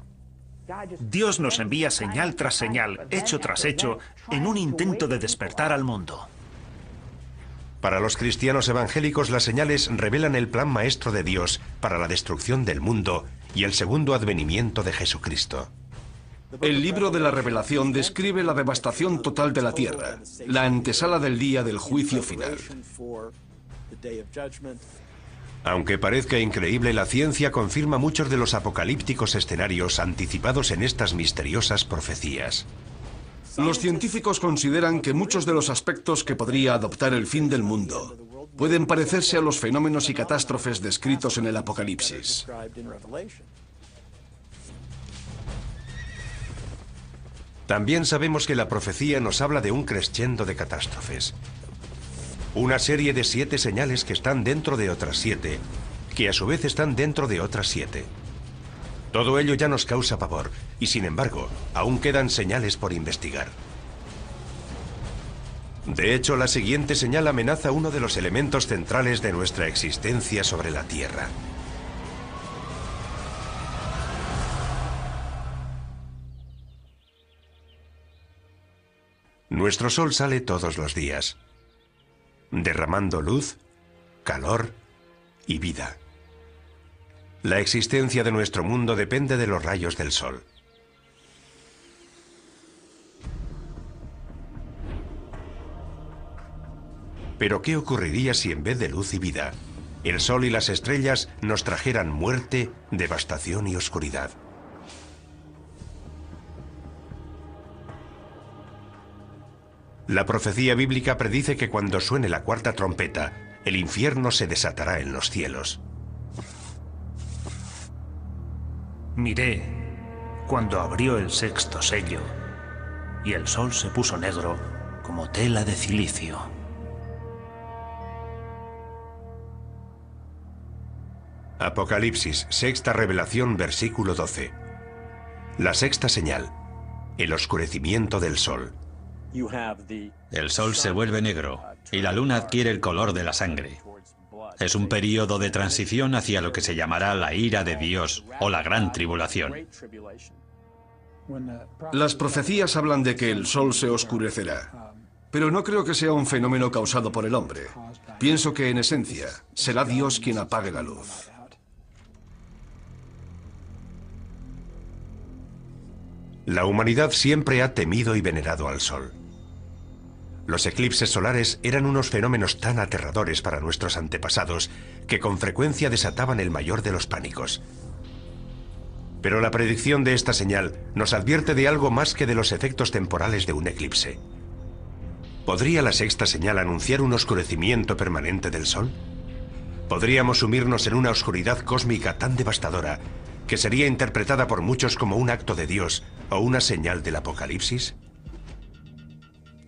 Dios nos envía señal tras señal, hecho tras hecho, en un intento de despertar al mundo. Para los cristianos evangélicos, las señales revelan el plan maestro de Dios para la destrucción del mundo y el segundo advenimiento de Jesucristo. El libro de la Revelación describe la devastación total de la tierra, la antesala del día del juicio final. Aunque parezca increíble, la ciencia confirma muchos de los apocalípticos escenarios anticipados en estas misteriosas profecías. Los científicos consideran que muchos de los aspectos que podría adoptar el fin del mundo pueden parecerse a los fenómenos y catástrofes descritos en el Apocalipsis. También sabemos que la profecía nos habla de un crescendo de catástrofes. Una serie de 7 señales que están dentro de otras 7, que a su vez están dentro de otras 7. Todo ello ya nos causa pavor, y sin embargo, aún quedan señales por investigar. De hecho, la siguiente señal amenaza uno de los elementos centrales de nuestra existencia sobre la Tierra. Nuestro sol sale todos los días, derramando luz, calor y vida. La existencia de nuestro mundo depende de los rayos del sol. Pero ¿qué ocurriría si en vez de luz y vida, el sol y las estrellas nos trajeran muerte, devastación y oscuridad? La profecía bíblica predice que cuando suene la 4ª trompeta, el infierno se desatará en los cielos. Miré cuando abrió el 6º sello y el sol se puso negro como tela de cilicio. Apocalipsis, 6ª revelación, versículo 12. La 6ª señal, el oscurecimiento del sol. El sol se vuelve negro y la luna adquiere el color de la sangre. Es un período de transición hacia lo que se llamará la ira de Dios o la gran tribulación. Las profecías hablan de que el sol se oscurecerá, pero no creo que sea un fenómeno causado por el hombre. Pienso que, en esencia, será Dios quien apague la luz. La humanidad siempre ha temido y venerado al sol. Los eclipses solares eran unos fenómenos tan aterradores para nuestros antepasados que con frecuencia desataban el mayor de los pánicos. Pero la predicción de esta señal nos advierte de algo más que de los efectos temporales de un eclipse. ¿Podría la sexta señal anunciar un oscurecimiento permanente del Sol? ¿Podríamos sumirnos en una oscuridad cósmica tan devastadora que sería interpretada por muchos como un acto de Dios o una señal del Apocalipsis?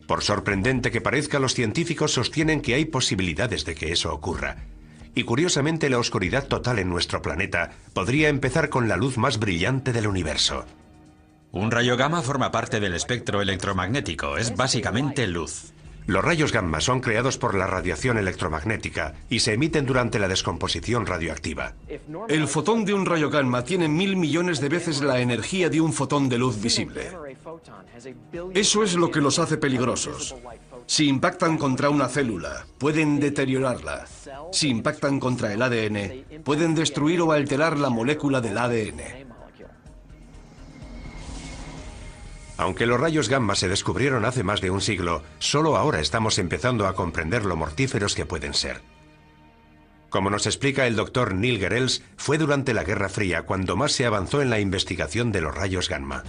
Por sorprendente que parezca, los científicos sostienen que hay posibilidades de que eso ocurra. Y curiosamente, la oscuridad total en nuestro planeta podría empezar con la luz más brillante del universo. Un rayo gamma forma parte del espectro electromagnético, es básicamente luz. Los rayos gamma son creados por la radiación electromagnética y se emiten durante la descomposición radioactiva. El fotón de un rayo gamma tiene 1000 millones de veces la energía de un fotón de luz visible. Eso es lo que los hace peligrosos. Si impactan contra una célula, pueden deteriorarla. Si impactan contra el ADN, pueden destruir o alterar la molécula del ADN. Aunque los rayos gamma se descubrieron hace más de un siglo, solo ahora estamos empezando a comprender lo mortíferos que pueden ser. Como nos explica el doctor Neil Gehrels, fue durante la Guerra Fría cuando más se avanzó en la investigación de los rayos gamma.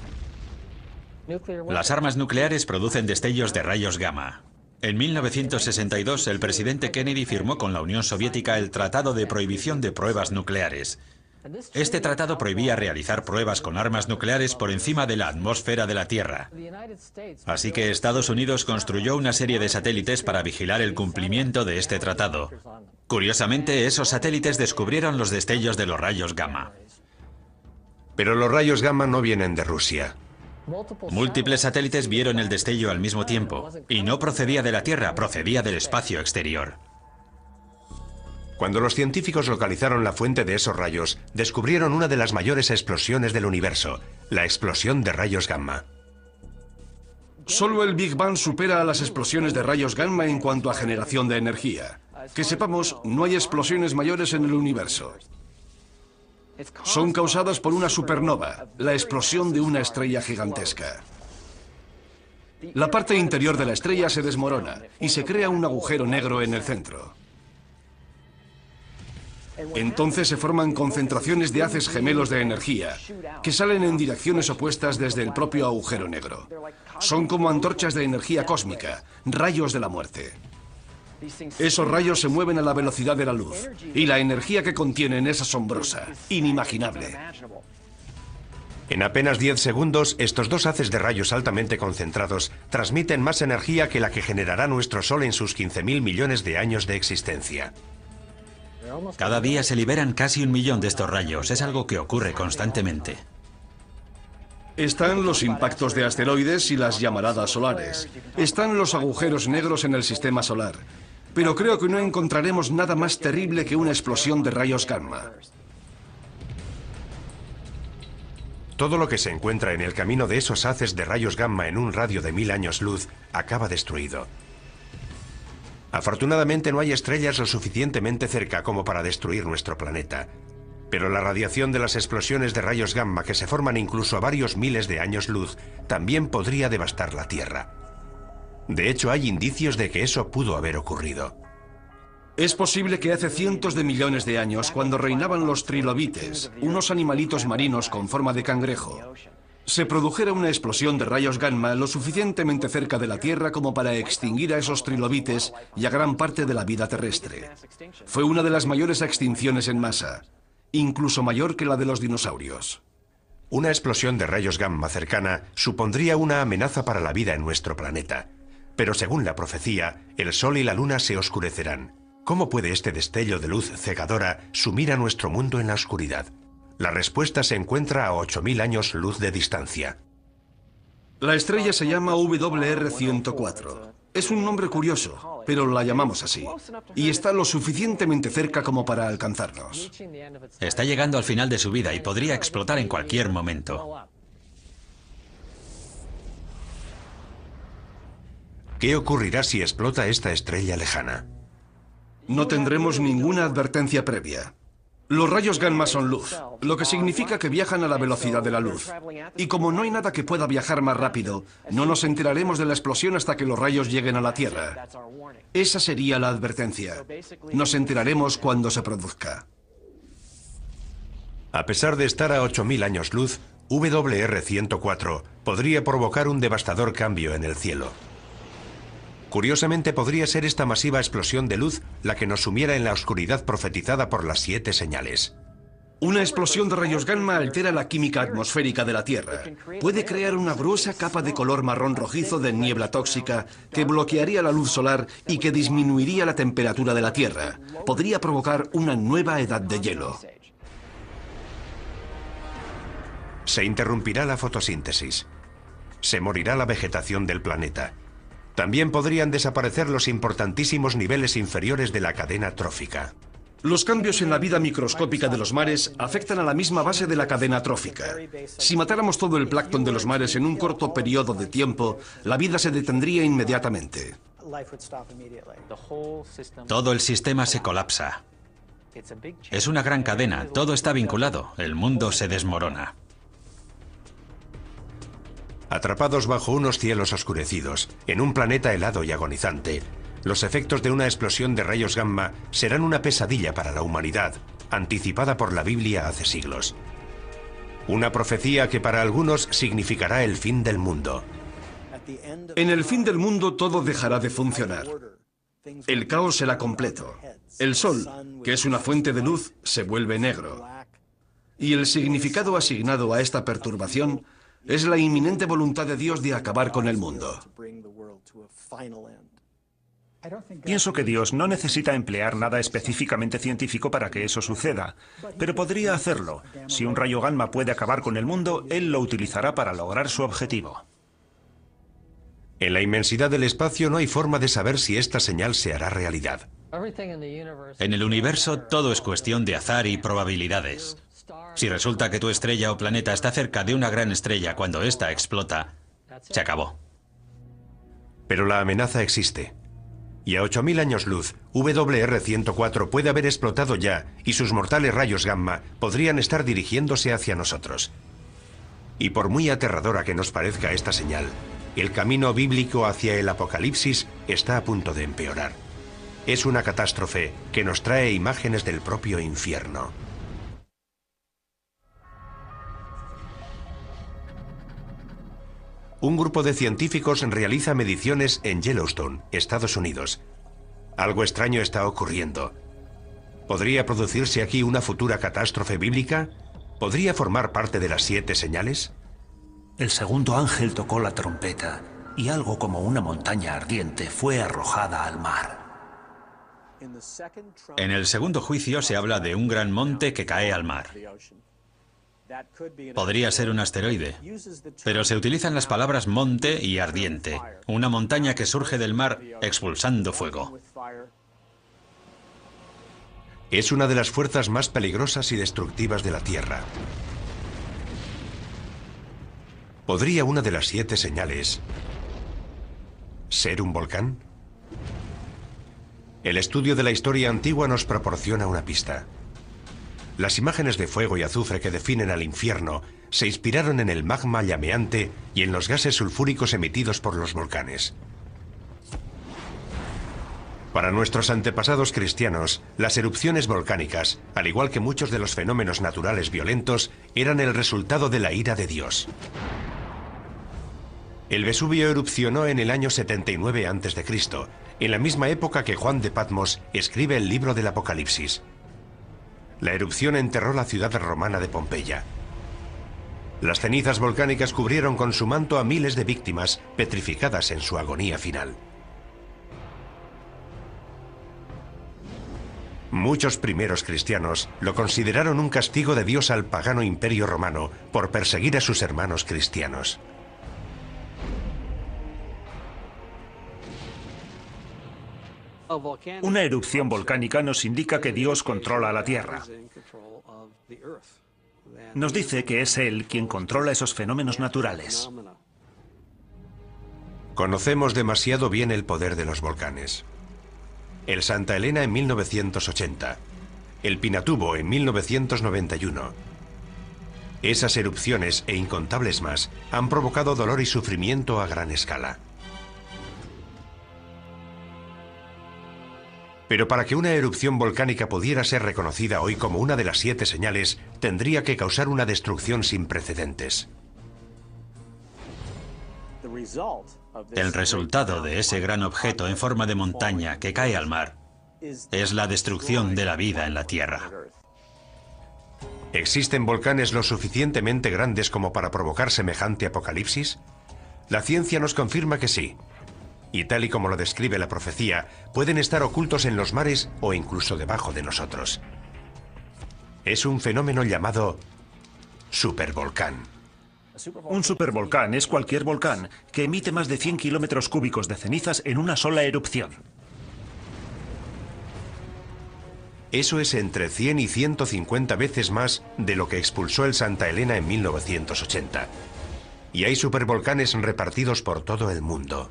Las armas nucleares producen destellos de rayos gamma. En 1962, el presidente Kennedy firmó con la Unión Soviética el Tratado de Prohibición de Pruebas Nucleares. Este tratado prohibía realizar pruebas con armas nucleares por encima de la atmósfera de la Tierra. Así que Estados Unidos construyó una serie de satélites para vigilar el cumplimiento de este tratado. Curiosamente, esos satélites descubrieron los destellos de los rayos gamma. Pero los rayos gamma no vienen de Rusia. Múltiples satélites vieron el destello al mismo tiempo, y no procedía de la Tierra, procedía del espacio exterior. Cuando los científicos localizaron la fuente de esos rayos, descubrieron una de las mayores explosiones del universo, la explosión de rayos gamma. Solo el Big Bang supera a las explosiones de rayos gamma en cuanto a generación de energía. Que sepamos, no hay explosiones mayores en el universo. Son causadas por una supernova, la explosión de una estrella gigantesca. La parte interior de la estrella se desmorona y se crea un agujero negro en el centro. Entonces se forman concentraciones de haces gemelos de energía que salen en direcciones opuestas desde el propio agujero negro. Son como antorchas de energía cósmica, rayos de la muerte. Esos rayos se mueven a la velocidad de la luz y la energía que contienen es asombrosa, inimaginable. En apenas 10 segundos, estos dos haces de rayos altamente concentrados transmiten más energía que la que generará nuestro Sol en sus 15.000 millones de años de existencia. Cada día se liberan casi 1 millón de estos rayos, es algo que ocurre constantemente. Están los impactos de asteroides y las llamaradas solares. Están los agujeros negros en el sistema solar. Pero creo que no encontraremos nada más terrible que una explosión de rayos gamma. Todo lo que se encuentra en el camino de esos haces de rayos gamma en un radio de 1000 años luz acaba destruido. Afortunadamente no hay estrellas lo suficientemente cerca como para destruir nuestro planeta. Pero la radiación de las explosiones de rayos gamma que se forman incluso a varios miles de años luz también podría devastar la Tierra. De hecho, hay indicios de que eso pudo haber ocurrido. Es posible que hace cientos de millones de años, cuando reinaban los trilobites, unos animalitos marinos con forma de cangrejo, se produjera una explosión de rayos gamma lo suficientemente cerca de la Tierra como para extinguir a esos trilobites y a gran parte de la vida terrestre. Fue una de las mayores extinciones en masa, incluso mayor que la de los dinosaurios. Una explosión de rayos gamma cercana supondría una amenaza para la vida en nuestro planeta. Pero según la profecía, el Sol y la Luna se oscurecerán. ¿Cómo puede este destello de luz cegadora sumir a nuestro mundo en la oscuridad? La respuesta se encuentra a 8000 años luz de distancia. La estrella se llama WR104. Es un nombre curioso, pero la llamamos así. Y está lo suficientemente cerca como para alcanzarnos. Está llegando al final de su vida y podría explotar en cualquier momento. ¿Qué ocurrirá si explota esta estrella lejana? No tendremos ninguna advertencia previa. Los rayos gamma son luz, lo que significa que viajan a la velocidad de la luz. Y como no hay nada que pueda viajar más rápido, no nos enteraremos de la explosión hasta que los rayos lleguen a la Tierra. Esa sería la advertencia. Nos enteraremos cuando se produzca. A pesar de estar a 8000 años luz, WR-104 podría provocar un devastador cambio en el cielo. Curiosamente, podría ser esta masiva explosión de luz la que nos sumiera en la oscuridad profetizada por las 7 señales. Una explosión de rayos gamma altera la química atmosférica de la Tierra. Puede crear una gruesa capa de color marrón rojizo de niebla tóxica que bloquearía la luz solar y que disminuiría la temperatura de la Tierra. Podría provocar una nueva edad de hielo. Se interrumpirá la fotosíntesis. Se morirá la vegetación del planeta. También podrían desaparecer los importantísimos niveles inferiores de la cadena trófica. Los cambios en la vida microscópica de los mares afectan a la misma base de la cadena trófica. Si matáramos todo el plancton de los mares en un corto periodo de tiempo, la vida se detendría inmediatamente. Todo el sistema se colapsa. Es una gran cadena, todo está vinculado, el mundo se desmorona. Atrapados bajo unos cielos oscurecidos, en un planeta helado y agonizante, los efectos de una explosión de rayos gamma serán una pesadilla para la humanidad, anticipada por la Biblia hace siglos. Una profecía que para algunos significará el fin del mundo. En el fin del mundo todo dejará de funcionar. El caos será completo. El sol, que es una fuente de luz, se vuelve negro. Y el significado asignado a esta perturbación es la inminente voluntad de Dios de acabar con el mundo. Pienso que Dios no necesita emplear nada específicamente científico para que eso suceda, pero podría hacerlo. Si un rayo gamma puede acabar con el mundo, Él lo utilizará para lograr su objetivo. En la inmensidad del espacio no hay forma de saber si esta señal se hará realidad. En el universo todo es cuestión de azar y probabilidades. Si resulta que tu estrella o planeta está cerca de una gran estrella cuando ésta explota, se acabó. Pero la amenaza existe. Y a 8000 años luz, WR-104 puede haber explotado ya y sus mortales rayos gamma podrían estar dirigiéndose hacia nosotros. Y por muy aterradora que nos parezca esta señal, el camino bíblico hacia el apocalipsis está a punto de empeorar. Es una catástrofe que nos trae imágenes del propio infierno. Un grupo de científicos realiza mediciones en Yellowstone, Estados Unidos. Algo extraño está ocurriendo. ¿Podría producirse aquí una futura catástrofe bíblica? ¿Podría formar parte de las 7 señales? El segundo ángel tocó la trompeta y algo como una montaña ardiente fue arrojada al mar. En el segundo juicio se habla de un gran monte que cae al mar. Podría ser un asteroide, pero se utilizan las palabras monte y ardiente, una montaña que surge del mar expulsando fuego. Es una de las fuerzas más peligrosas y destructivas de la Tierra. ¿Podría una de las 7 señales ser un volcán? El estudio de la historia antigua nos proporciona una pista. Las imágenes de fuego y azufre que definen al infierno se inspiraron en el magma llameante y en los gases sulfúricos emitidos por los volcanes. Para nuestros antepasados cristianos, las erupciones volcánicas, al igual que muchos de los fenómenos naturales violentos, eran el resultado de la ira de Dios. El Vesubio erupcionó en el año 79 a.C., en la misma época que Juan de Patmos escribe el libro del Apocalipsis. La erupción enterró la ciudad romana de Pompeya. Las cenizas volcánicas cubrieron con su manto a miles de víctimas petrificadas en su agonía final. Muchos primeros cristianos lo consideraron un castigo de Dios al pagano imperio romano por perseguir a sus hermanos cristianos. Una erupción volcánica nos indica que Dios controla la Tierra. Nos dice que es Él quien controla esos fenómenos naturales. Conocemos demasiado bien el poder de los volcanes. El Santa Elena en 1980, el Pinatubo en 1991. Esas erupciones e incontables más han provocado dolor y sufrimiento a gran escala. Pero para que una erupción volcánica pudiera ser reconocida hoy como una de las 7 señales, tendría que causar una destrucción sin precedentes. El resultado de ese gran objeto en forma de montaña que cae al mar es la destrucción de la vida en la Tierra. ¿Existen volcanes lo suficientemente grandes como para provocar semejante apocalipsis? La ciencia nos confirma que sí. Y tal y como lo describe la profecía, pueden estar ocultos en los mares o incluso debajo de nosotros. Es un fenómeno llamado supervolcán. Un supervolcán es cualquier volcán que emite más de 100 kilómetros cúbicos de cenizas en una sola erupción. Eso es entre 100 y 150 veces más de lo que expulsó el Santa Elena en 1980. Y hay supervolcanes repartidos por todo el mundo.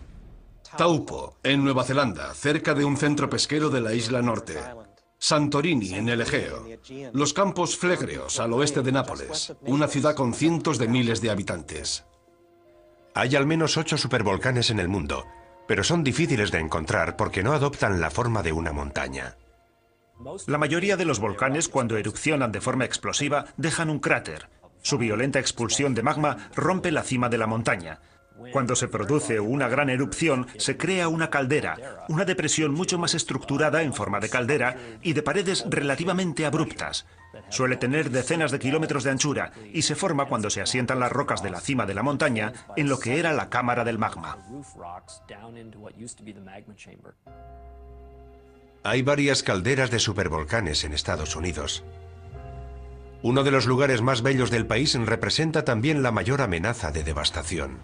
Taupo, en Nueva Zelanda, cerca de un centro pesquero de la isla norte. Santorini, en el Egeo. Los Campos Flegreos, al oeste de Nápoles, una ciudad con cientos de miles de habitantes. Hay al menos 8 supervolcanes en el mundo, pero son difíciles de encontrar porque no adoptan la forma de una montaña. La mayoría de los volcanes, cuando erupcionan de forma explosiva, dejan un cráter. Su violenta expulsión de magma rompe la cima de la montaña. Cuando se produce una gran erupción, se crea una caldera, una depresión mucho más estructurada en forma de caldera y de paredes relativamente abruptas. Suele tener decenas de kilómetros de anchura y se forma cuando se asientan las rocas de la cima de la montaña en lo que era la cámara del magma. Hay varias calderas de supervolcanes en Estados Unidos. Uno de los lugares más bellos del país representa también la mayor amenaza de devastación.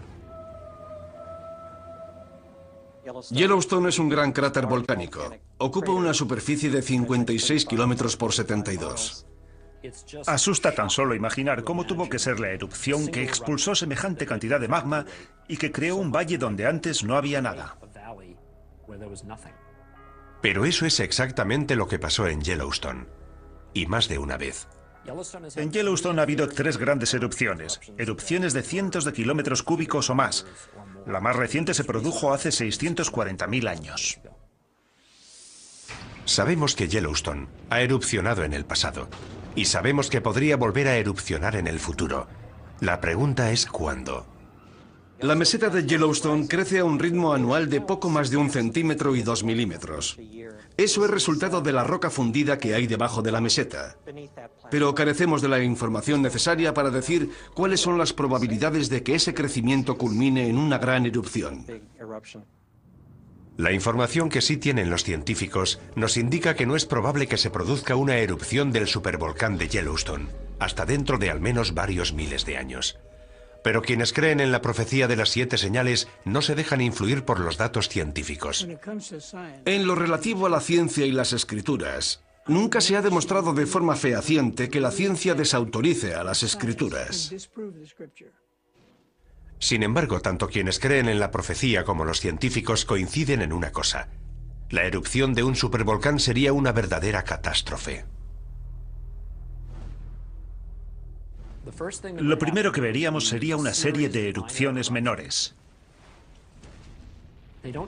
Yellowstone es un gran cráter volcánico. Ocupa una superficie de 56 kilómetros por 72. Asusta tan solo imaginar cómo tuvo que ser la erupción que expulsó semejante cantidad de magma y que creó un valle donde antes no había nada. Pero eso es exactamente lo que pasó en Yellowstone. Y más de una vez. En Yellowstone ha habido 3 grandes erupciones de cientos de kilómetros cúbicos o más. La más reciente se produjo hace 640.000 años. Sabemos que Yellowstone ha erupcionado en el pasado y sabemos que podría volver a erupcionar en el futuro. La pregunta es ¿cuándo? La meseta de Yellowstone crece a un ritmo anual de poco más de 1 centímetro y 2 milímetros. Eso es resultado de la roca fundida que hay debajo de la meseta. Pero carecemos de la información necesaria para decir cuáles son las probabilidades de que ese crecimiento culmine en una gran erupción. La información que sí tienen los científicos nos indica que no es probable que se produzca una erupción del supervolcán de Yellowstone, hasta dentro de al menos varios miles de años. Pero quienes creen en la profecía de las 7 señales no se dejan influir por los datos científicos. En lo relativo a la ciencia y las escrituras, nunca se ha demostrado de forma fehaciente que la ciencia desautorice a las escrituras. Sin embargo, tanto quienes creen en la profecía como los científicos coinciden en una cosa. La erupción de un supervolcán sería una verdadera catástrofe. Lo primero que veríamos sería una serie de erupciones menores.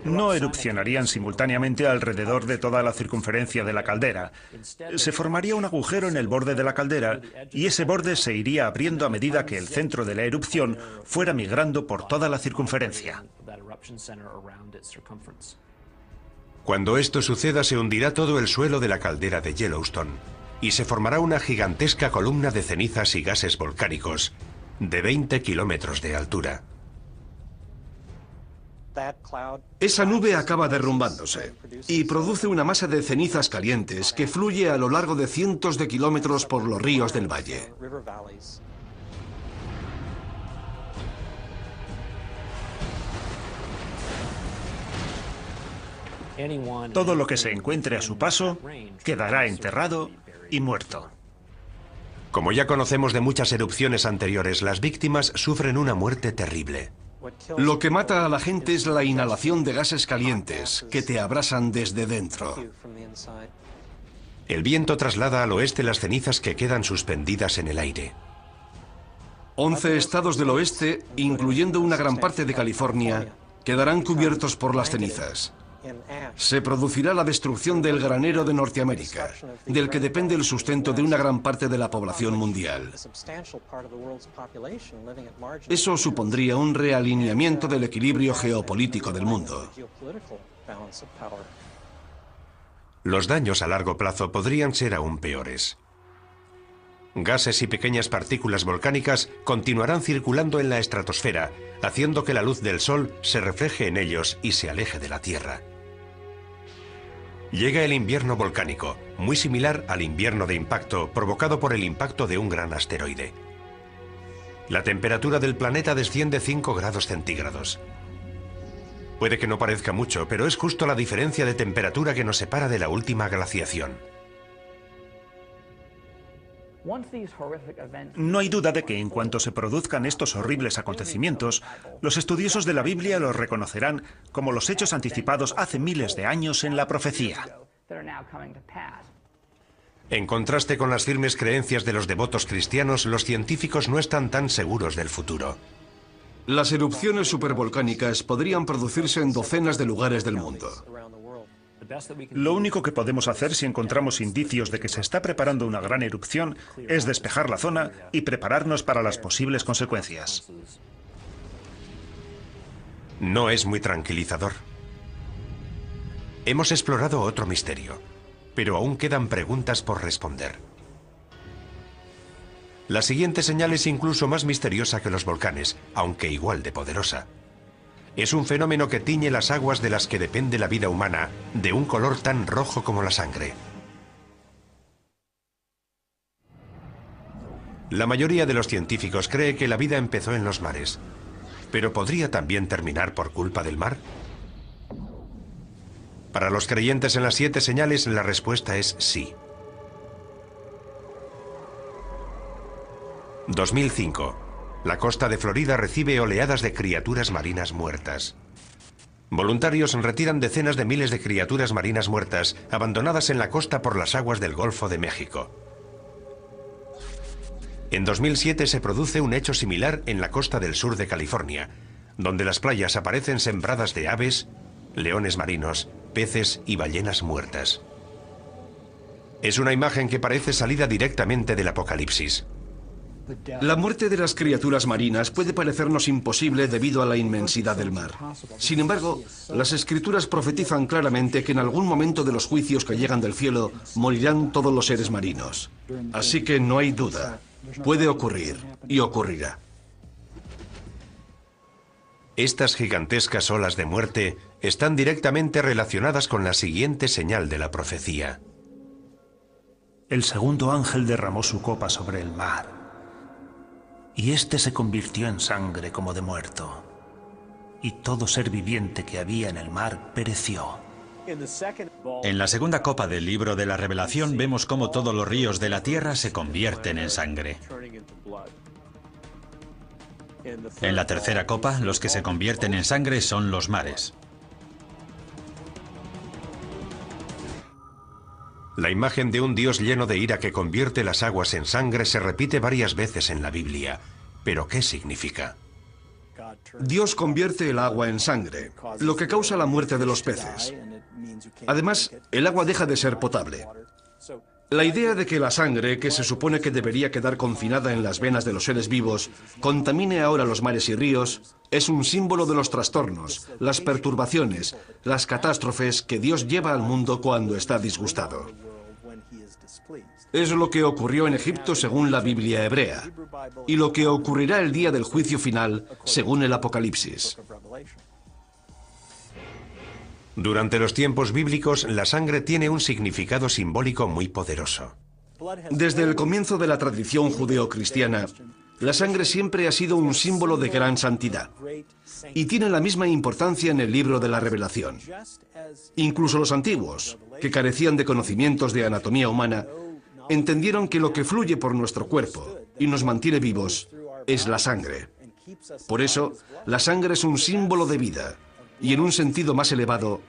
No erupcionarían simultáneamente alrededor de toda la circunferencia de la caldera. Se formaría un agujero en el borde de la caldera y ese borde se iría abriendo a medida que el centro de la erupción fuera migrando por toda la circunferencia. Cuando esto suceda, se hundirá todo el suelo de la caldera de Yellowstone y se formará una gigantesca columna de cenizas y gases volcánicos de 20 kilómetros de altura. Esa nube acaba derrumbándose y produce una masa de cenizas calientes que fluye a lo largo de cientos de kilómetros por los ríos del valle. Todo lo que se encuentre a su paso quedará enterrado y muerto. Como ya conocemos de muchas erupciones anteriores, las víctimas sufren una muerte terrible. Lo que mata a la gente es la inhalación de gases calientes que te abrasan desde dentro. El viento traslada al oeste las cenizas que quedan suspendidas en el aire. 11 estados del oeste, incluyendo una gran parte de California, quedarán cubiertos por las cenizas. Se producirá la destrucción del granero de Norteamérica, del que depende el sustento de una gran parte de la población mundial. Eso supondría un realineamiento del equilibrio geopolítico del mundo. Los daños a largo plazo podrían ser aún peores. Gases y pequeñas partículas volcánicas continuarán circulando en la estratosfera, haciendo que la luz del Sol se refleje en ellos y se aleje de la Tierra. Llega el invierno volcánico, muy similar al invierno de impacto provocado por el impacto de un gran asteroide. La temperatura del planeta desciende 5 grados centígrados. Puede que no parezca mucho, pero es justo la diferencia de temperatura que nos separa de la última glaciación. No hay duda de que en cuanto se produzcan estos horribles acontecimientos, los estudiosos de la Biblia los reconocerán como los hechos anticipados hace miles de años en la profecía. En contraste con las firmes creencias de los devotos cristianos, los científicos no están tan seguros del futuro. Las erupciones supervolcánicas podrían producirse en docenas de lugares del mundo. Lo único que podemos hacer si encontramos indicios de que se está preparando una gran erupción es despejar la zona y prepararnos para las posibles consecuencias. No es muy tranquilizador. Hemos explorado otro misterio, pero aún quedan preguntas por responder. La siguiente señal es incluso más misteriosa que los volcanes, aunque igual de poderosa. Es un fenómeno que tiñe las aguas de las que depende la vida humana, de un color tan rojo como la sangre. La mayoría de los científicos cree que la vida empezó en los mares, pero ¿podría también terminar por culpa del mar? Para los creyentes en las 7 señales, la respuesta es sí. 2005. La costa de Florida recibe oleadas de criaturas marinas muertas. Voluntarios retiran decenas de miles de criaturas marinas muertas abandonadas en la costa por las aguas del Golfo de México. En 2007 se produce un hecho similar en la costa del sur de California, donde las playas aparecen sembradas de aves, leones marinos, peces y ballenas muertas. Es una imagen que parece salida directamente del Apocalipsis. La muerte de las criaturas marinas puede parecernos imposible debido a la inmensidad del mar. Sin embargo, las Escrituras profetizan claramente que en algún momento de los juicios que llegan del cielo morirán todos los seres marinos. Así que no hay duda. Puede ocurrir y ocurrirá. Estas gigantescas olas de muerte están directamente relacionadas con la siguiente señal de la profecía. El segundo ángel derramó su copa sobre el mar, y éste se convirtió en sangre como de muerto, y todo ser viviente que había en el mar pereció. En la segunda copa del libro de la Revelación vemos cómo todos los ríos de la tierra se convierten en sangre. En la tercera copa, los que se convierten en sangre son los mares. La imagen de un Dios lleno de ira que convierte las aguas en sangre se repite varias veces en la Biblia. ¿Pero qué significa? Dios convierte el agua en sangre, lo que causa la muerte de los peces. Además, el agua deja de ser potable. La idea de que la sangre, que se supone que debería quedar confinada en las venas de los seres vivos, contamine ahora los mares y ríos, es un símbolo de los trastornos, las perturbaciones, las catástrofes que Dios lleva al mundo cuando está disgustado. Es lo que ocurrió en Egipto según la Biblia hebrea, y lo que ocurrirá el día del juicio final según el Apocalipsis. Durante los tiempos bíblicos, la sangre tiene un significado simbólico muy poderoso. Desde el comienzo de la tradición judeocristiana, la sangre siempre ha sido un símbolo de gran santidad. y tiene la misma importancia en el libro de la Revelación. Incluso los antiguos, que carecían de conocimientos de anatomía humana, entendieron que lo que fluye por nuestro cuerpo y nos mantiene vivos es la sangre. Por eso, la sangre es un símbolo de vida y, en un sentido más elevado,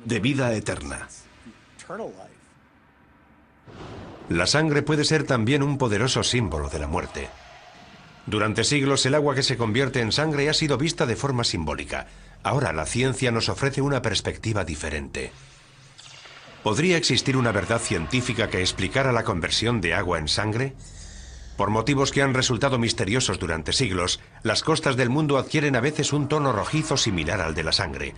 de vida eterna. La sangre puede ser también un poderoso símbolo de la muerte. Durante siglos el agua que se convierte en sangre ha sido vista de forma simbólica. Ahora la ciencia nos ofrece una perspectiva diferente. ¿Podría existir una verdad científica que explicara la conversión de agua en sangre? Por motivos que han resultado misteriosos durante siglos, las costas del mundo adquieren a veces un tono rojizo similar al de la sangre.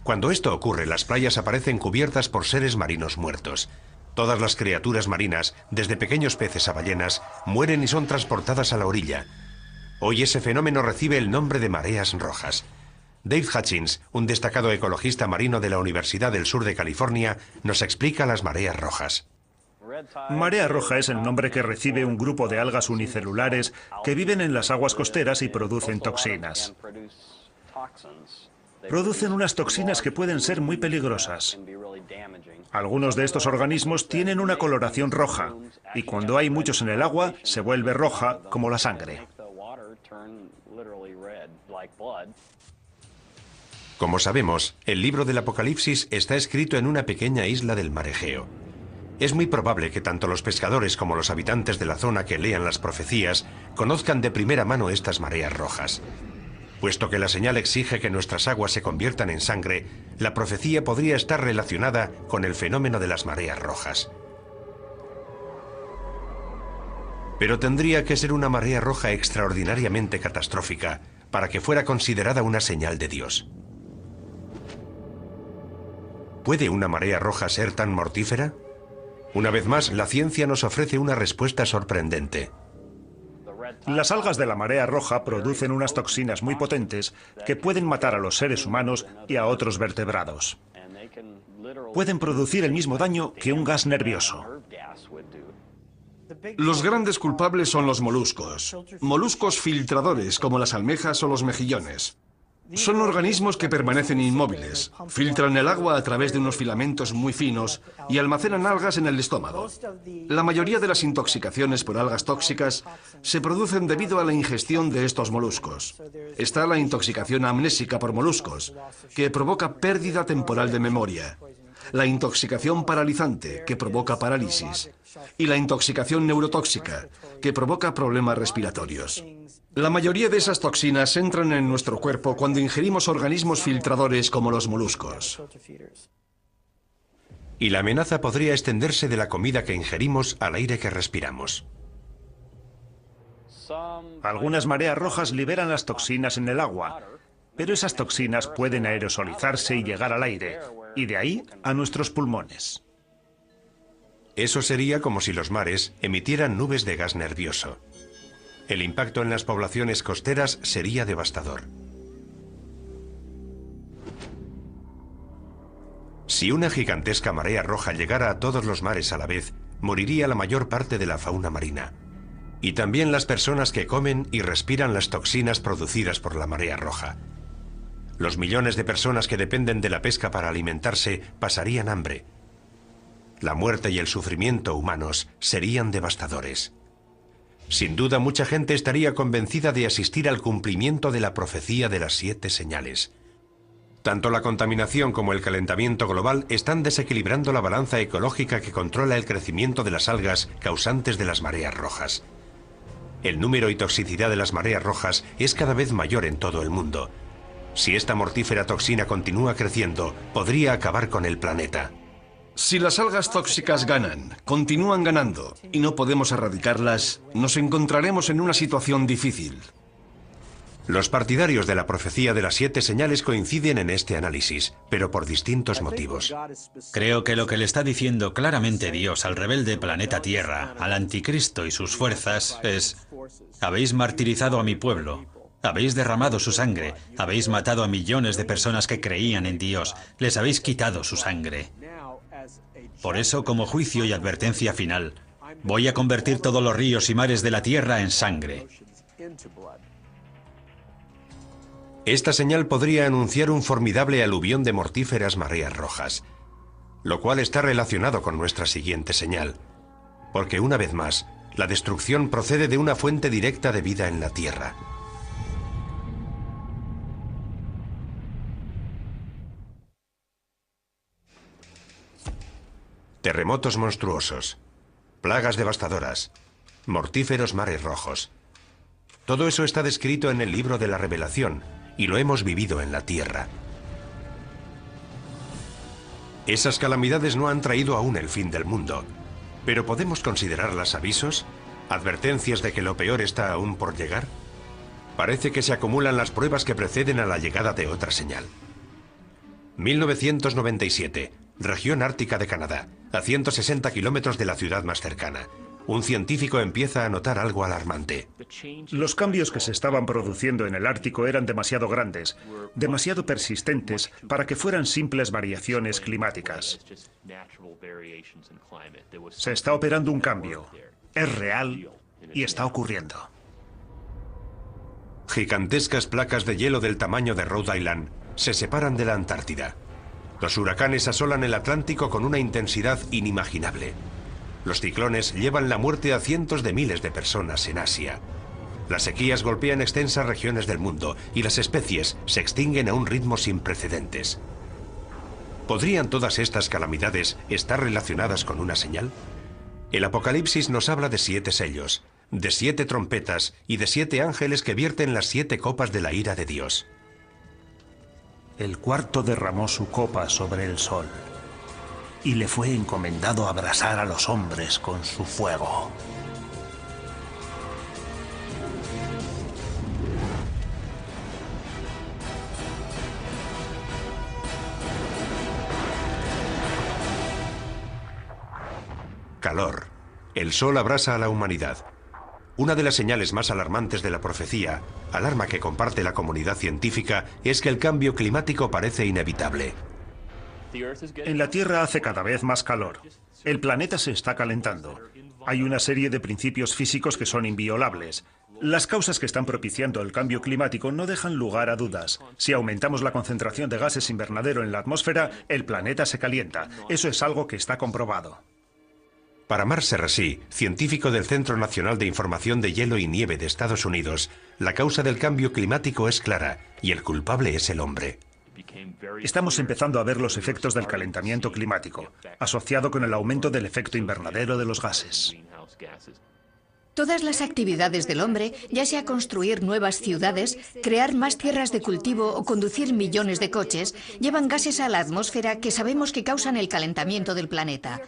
Cuando esto ocurre, las playas aparecen cubiertas por seres marinos muertos. Todas las criaturas marinas, desde pequeños peces a ballenas, mueren y son transportadas a la orilla. Hoy ese fenómeno recibe el nombre de mareas rojas. Dave Hutchins, un destacado ecologista marino de la Universidad del Sur de California, nos explica las mareas rojas. Marea roja es el nombre que recibe un grupo de algas unicelulares que viven en las aguas costeras y producen toxinas. Producen unas toxinas que pueden ser muy peligrosas. Algunos de estos organismos tienen una coloración roja, y cuando hay muchos en el agua, se vuelve roja como la sangre. Como sabemos, el libro del Apocalipsis está escrito en una pequeña isla del mar Egeo. Es muy probable que tanto los pescadores como los habitantes de la zona que lean las profecías conozcan de primera mano estas mareas rojas. Puesto que la señal exige que nuestras aguas se conviertan en sangre, la profecía podría estar relacionada con el fenómeno de las mareas rojas. Pero tendría que ser una marea roja extraordinariamente catastrófica para que fuera considerada una señal de Dios. ¿Puede una marea roja ser tan mortífera? Una vez más, la ciencia nos ofrece una respuesta sorprendente. Las algas de la marea roja producen unas toxinas muy potentes que pueden matar a los seres humanos y a otros vertebrados. Pueden producir el mismo daño que un gas nervioso. Los grandes culpables son los moluscos. Moluscos filtradores como las almejas o los mejillones. Son organismos que permanecen inmóviles, filtran el agua a través de unos filamentos muy finos y almacenan algas en el estómago. La mayoría de las intoxicaciones por algas tóxicas se producen debido a la ingestión de estos moluscos. Está la intoxicación amnésica por moluscos, que provoca pérdida temporal de memoria. La intoxicación paralizante, que provoca parálisis. Y la intoxicación neurotóxica, que provoca problemas respiratorios. La mayoría de esas toxinas entran en nuestro cuerpo cuando ingerimos organismos filtradores como los moluscos. Y la amenaza podría extenderse de la comida que ingerimos al aire que respiramos. Algunas mareas rojas liberan las toxinas en el agua, pero esas toxinas pueden aerosolizarse y llegar al aire, y de ahí a nuestros pulmones. Eso sería como si los mares emitieran nubes de gas nervioso. El impacto en las poblaciones costeras sería devastador. Si una gigantesca marea roja llegara a todos los mares a la vez, moriría la mayor parte de la fauna marina. Y también las personas que comen y respiran las toxinas producidas por la marea roja. Los millones de personas que dependen de la pesca para alimentarse pasarían hambre. La muerte y el sufrimiento humanos serían devastadores. Sin duda, mucha gente estaría convencida de asistir al cumplimiento de la profecía de las 7 señales. Tanto la contaminación como el calentamiento global están desequilibrando la balanza ecológica que controla el crecimiento de las algas causantes de las mareas rojas. El número y toxicidad de las mareas rojas es cada vez mayor en todo el mundo. Si esta mortífera toxina continúa creciendo, podría acabar con el planeta. Si las algas tóxicas ganan, continúan ganando, y no podemos erradicarlas, nos encontraremos en una situación difícil. Los partidarios de la profecía de las 7 señales coinciden en este análisis, pero por distintos motivos. Creo que lo que le está diciendo claramente Dios al rebelde planeta Tierra, al anticristo y sus fuerzas, es: habéis martirizado a mi pueblo, habéis derramado su sangre, habéis matado a millones de personas que creían en Dios, les habéis quitado su sangre. Por eso, como juicio y advertencia final, voy a convertir todos los ríos y mares de la tierra en sangre. Esta señal podría anunciar un formidable aluvión de mortíferas mareas rojas, lo cual está relacionado con nuestra siguiente señal, porque una vez más, la destrucción procede de una fuente directa de vida en la Tierra. Terremotos monstruosos, plagas devastadoras, mortíferos mares rojos. Todo eso está descrito en el libro de la Revelación y lo hemos vivido en la Tierra. Esas calamidades no han traído aún el fin del mundo, pero ¿podemos considerarlas avisos? ¿Advertencias de que lo peor está aún por llegar? Parece que se acumulan las pruebas que preceden a la llegada de otra señal. 1997, región ártica de Canadá, a 160 kilómetros de la ciudad más cercana. Un científico empieza a notar algo alarmante. Los cambios que se estaban produciendo en el Ártico eran demasiado grandes, demasiado persistentes para que fueran simples variaciones climáticas. Se está operando un cambio. Es real y está ocurriendo. Gigantescas placas de hielo del tamaño de Rhode Island se separan de la Antártida. Los huracanes asolan el Atlántico con una intensidad inimaginable. Los ciclones llevan la muerte a cientos de miles de personas en Asia. Las sequías golpean extensas regiones del mundo y las especies se extinguen a un ritmo sin precedentes. ¿Podrían todas estas calamidades estar relacionadas con una señal? El Apocalipsis nos habla de 7 sellos, de 7 trompetas y de 7 ángeles que vierten las 7 copas de la ira de Dios. El cuarto derramó su copa sobre el sol, y le fue encomendado abrasar a los hombres con su fuego. Calor. El sol abrasa a la humanidad. Una de las señales más alarmantes de la profecía, alarma que comparte la comunidad científica, es que el cambio climático parece inevitable. En la Tierra hace cada vez más calor. El planeta se está calentando. Hay una serie de principios físicos que son inviolables. Las causas que están propiciando el cambio climático no dejan lugar a dudas. Si aumentamos la concentración de gases invernadero en la atmósfera, el planeta se calienta. Eso es algo que está comprobado. Para Mark Serrasí, científico del Centro Nacional de Información de Hielo y Nieve de Estados Unidos, la causa del cambio climático es clara y el culpable es el hombre. Estamos empezando a ver los efectos del calentamiento climático, asociado con el aumento del efecto invernadero de los gases. Todas las actividades del hombre, ya sea construir nuevas ciudades, crear más tierras de cultivo o conducir millones de coches, llevan gases a la atmósfera que sabemos que causan el calentamiento del planeta.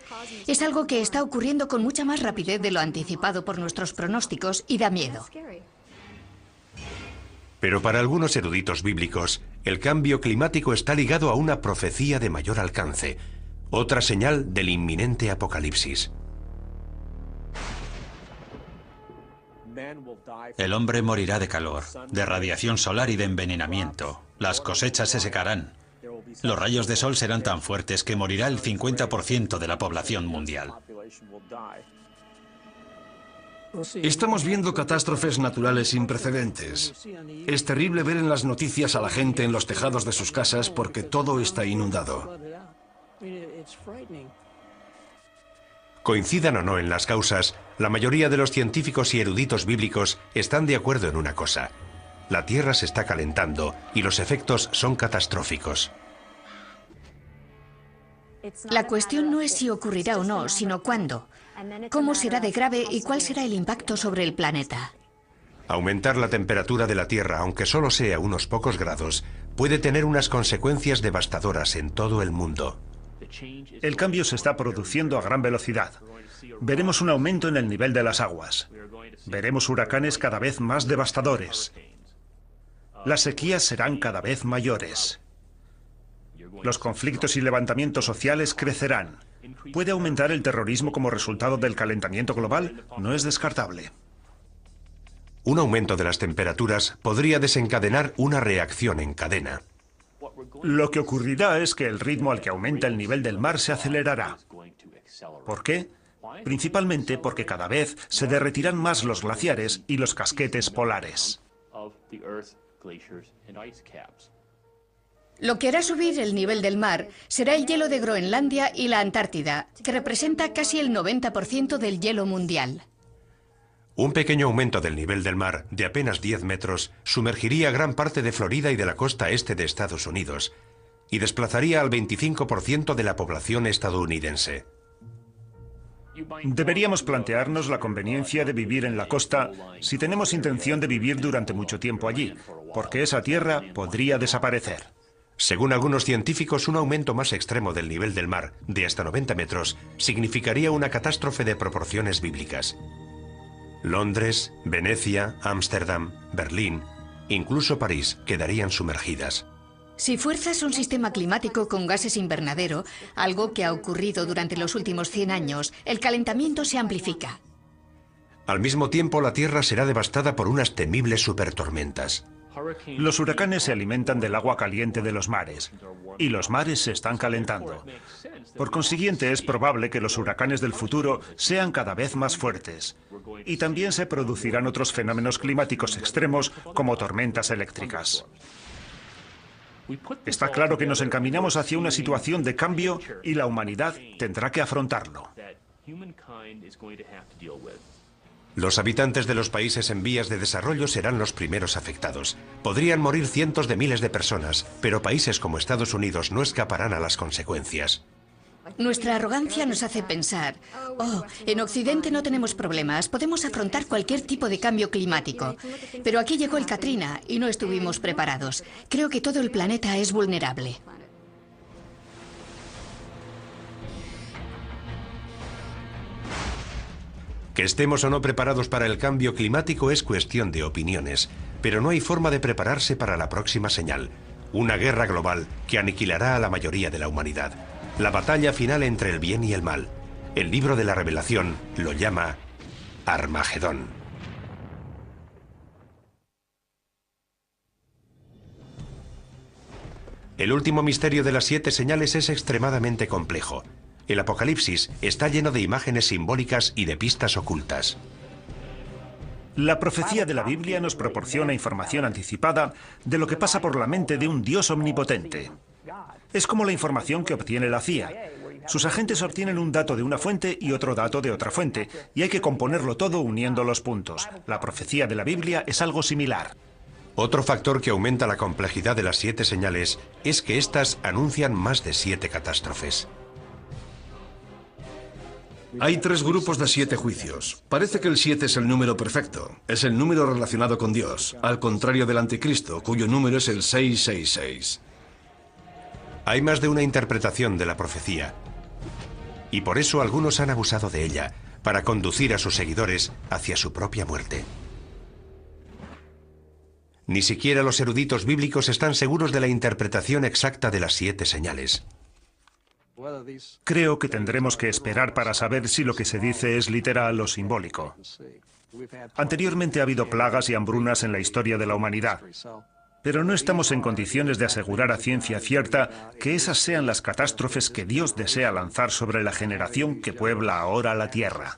Es algo que está ocurriendo con mucha más rapidez de lo anticipado por nuestros pronósticos y da miedo. Pero para algunos eruditos bíblicos, el cambio climático está ligado a una profecía de mayor alcance, otra señal del inminente apocalipsis. El hombre morirá de calor, de radiación solar y de envenenamiento. Las cosechas se secarán. Los rayos de sol serán tan fuertes que morirá el 50% de la población mundial. Estamos viendo catástrofes naturales sin precedentes. Es terrible ver en las noticias a la gente en los tejados de sus casas porque todo está inundado. Coincidan o no en las causas, la mayoría de los científicos y eruditos bíblicos están de acuerdo en una cosa. La Tierra se está calentando y los efectos son catastróficos. La cuestión no es si ocurrirá o no, sino cuándo. ¿Cómo será de grave y cuál será el impacto sobre el planeta? Aumentar la temperatura de la Tierra, aunque solo sea unos pocos grados, puede tener unas consecuencias devastadoras en todo el mundo. El cambio se está produciendo a gran velocidad. Veremos un aumento en el nivel de las aguas. Veremos huracanes cada vez más devastadores. Las sequías serán cada vez mayores. Los conflictos y levantamientos sociales crecerán. ¿Puede aumentar el terrorismo como resultado del calentamiento global? No es descartable. Un aumento de las temperaturas podría desencadenar una reacción en cadena. Lo que ocurrirá es que el ritmo al que aumenta el nivel del mar se acelerará. ¿Por qué? Principalmente porque cada vez se derretirán más los glaciares y los casquetes polares. Lo que hará subir el nivel del mar será el hielo de Groenlandia y la Antártida, que representa casi el 90% del hielo mundial. Un pequeño aumento del nivel del mar, de apenas 10 metros, sumergiría gran parte de Florida y de la costa este de Estados Unidos, y desplazaría al 25% de la población estadounidense. Deberíamos plantearnos la conveniencia de vivir en la costa si tenemos intención de vivir durante mucho tiempo allí, porque esa tierra podría desaparecer. Según algunos científicos, un aumento más extremo del nivel del mar, de hasta 90 metros, significaría una catástrofe de proporciones bíblicas. Londres, Venecia, Ámsterdam, Berlín, incluso París quedarían sumergidas. Si fuerzas un sistema climático con gases invernadero, algo que ha ocurrido durante los últimos 100 años, el calentamiento se amplifica. Al mismo tiempo, la Tierra será devastada por unas temibles supertormentas. Los huracanes se alimentan del agua caliente de los mares, y los mares se están calentando. Por consiguiente, es probable que los huracanes del futuro sean cada vez más fuertes. Y también se producirán otros fenómenos climáticos extremos, como tormentas eléctricas. Está claro que nos encaminamos hacia una situación de cambio y la humanidad tendrá que afrontarlo. Los habitantes de los países en vías de desarrollo serán los primeros afectados. Podrían morir cientos de miles de personas, pero países como Estados Unidos no escaparán a las consecuencias. Nuestra arrogancia nos hace pensar, oh, en Occidente no tenemos problemas, podemos afrontar cualquier tipo de cambio climático. Pero aquí llegó el Katrina y no estuvimos preparados. Creo que todo el planeta es vulnerable. Que estemos o no preparados para el cambio climático es cuestión de opiniones, pero no hay forma de prepararse para la próxima señal, una guerra global que aniquilará a la mayoría de la humanidad. La batalla final entre el bien y el mal. El libro de la Revelación lo llama Armagedón. El último misterio de las 7 señales es extremadamente complejo. El Apocalipsis está lleno de imágenes simbólicas y de pistas ocultas. La profecía de la Biblia nos proporciona información anticipada de lo que pasa por la mente de un Dios omnipotente. Es como la información que obtiene la CIA. Sus agentes obtienen un dato de una fuente y otro dato de otra fuente, y hay que componerlo todo uniendo los puntos. La profecía de la Biblia es algo similar. Otro factor que aumenta la complejidad de las 7 señales es que éstas anuncian más de 7 catástrofes. Hay 3 grupos de 7 juicios. Parece que el 7 es el número perfecto. Es el número relacionado con Dios, al contrario del anticristo, cuyo número es el 666. Hay más de una interpretación de la profecía. Y por eso algunos han abusado de ella, para conducir a sus seguidores hacia su propia muerte. Ni siquiera los eruditos bíblicos están seguros de la interpretación exacta de las 7 señales. Creo que tendremos que esperar para saber si lo que se dice es literal o simbólico. Anteriormente ha habido plagas y hambrunas en la historia de la humanidad, pero no estamos en condiciones de asegurar a ciencia cierta que esas sean las catástrofes que Dios desea lanzar sobre la generación que puebla ahora la tierra.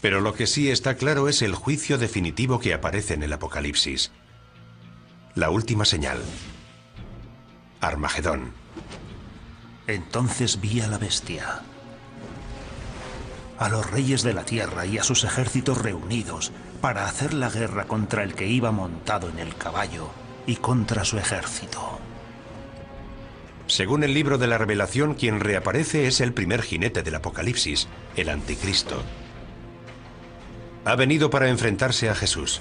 Pero lo que sí está claro es el juicio definitivo que aparece en el Apocalipsis. La última señal. Armagedón. Entonces vi a la bestia, a los reyes de la tierra y a sus ejércitos reunidos para hacer la guerra contra el que iba montado en el caballo y contra su ejército. Según el libro de la Revelación, quien reaparece es el primer jinete del Apocalipsis, el Anticristo. Ha venido para enfrentarse a Jesús.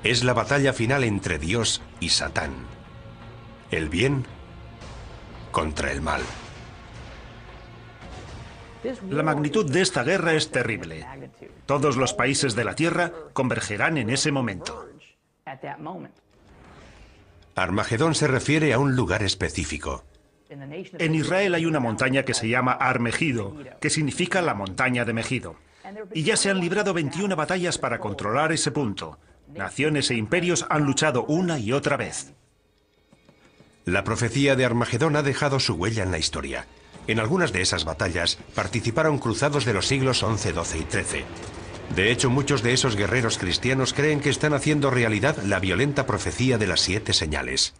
Es la batalla final entre Dios y Satán. El bien contra el mal. La magnitud de esta guerra es terrible. Todos los países de la tierra convergerán en ese momento. Armagedón se refiere a un lugar específico. En Israel hay una montaña que se llama Har Megido, que significa la montaña de Megido. Y ya se han librado 21 batallas para controlar ese punto. Naciones e imperios han luchado una y otra vez. La profecía de Armagedón ha dejado su huella en la historia. En algunas de esas batallas participaron cruzados de los siglos XI, XII y XIII. De hecho, muchos de esos guerreros cristianos creen que están haciendo realidad la violenta profecía de las 7 señales.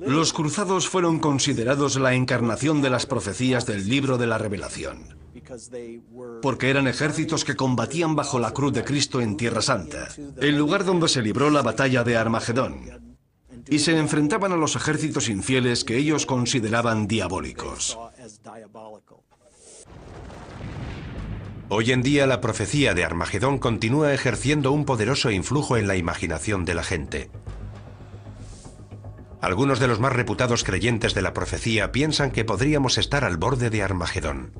Los cruzados fueron considerados la encarnación de las profecías del libro de la Revelación, porque eran ejércitos que combatían bajo la cruz de Cristo en Tierra Santa, el lugar donde se libró la batalla de Armagedón, y se enfrentaban a los ejércitos infieles que ellos consideraban diabólicos. Hoy en día la profecía de Armagedón continúa ejerciendo un poderoso influjo en la imaginación de la gente. Algunos de los más reputados creyentes de la profecía piensan que podríamos estar al borde de Armagedón.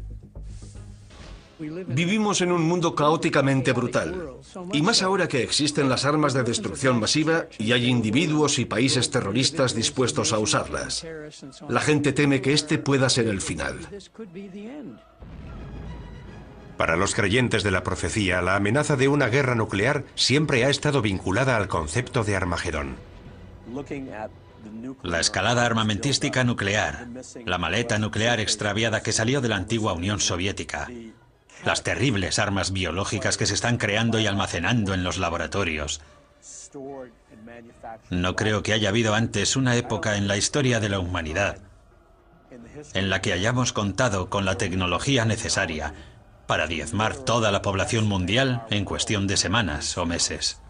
Vivimos en un mundo caóticamente brutal, y más ahora que existen las armas de destrucción masiva y hay individuos y países terroristas dispuestos a usarlas. La gente teme que este pueda ser el final. Para los creyentes de la profecía, la amenaza de una guerra nuclear siempre ha estado vinculada al concepto de Armagedón. La escalada armamentística nuclear, la maleta nuclear extraviada que salió de la antigua Unión Soviética, las terribles armas biológicas que se están creando y almacenando en los laboratorios. No creo que haya habido antes una época en la historia de la humanidad en la que hayamos contado con la tecnología necesaria para diezmar toda la población mundial en cuestión de semanas o meses.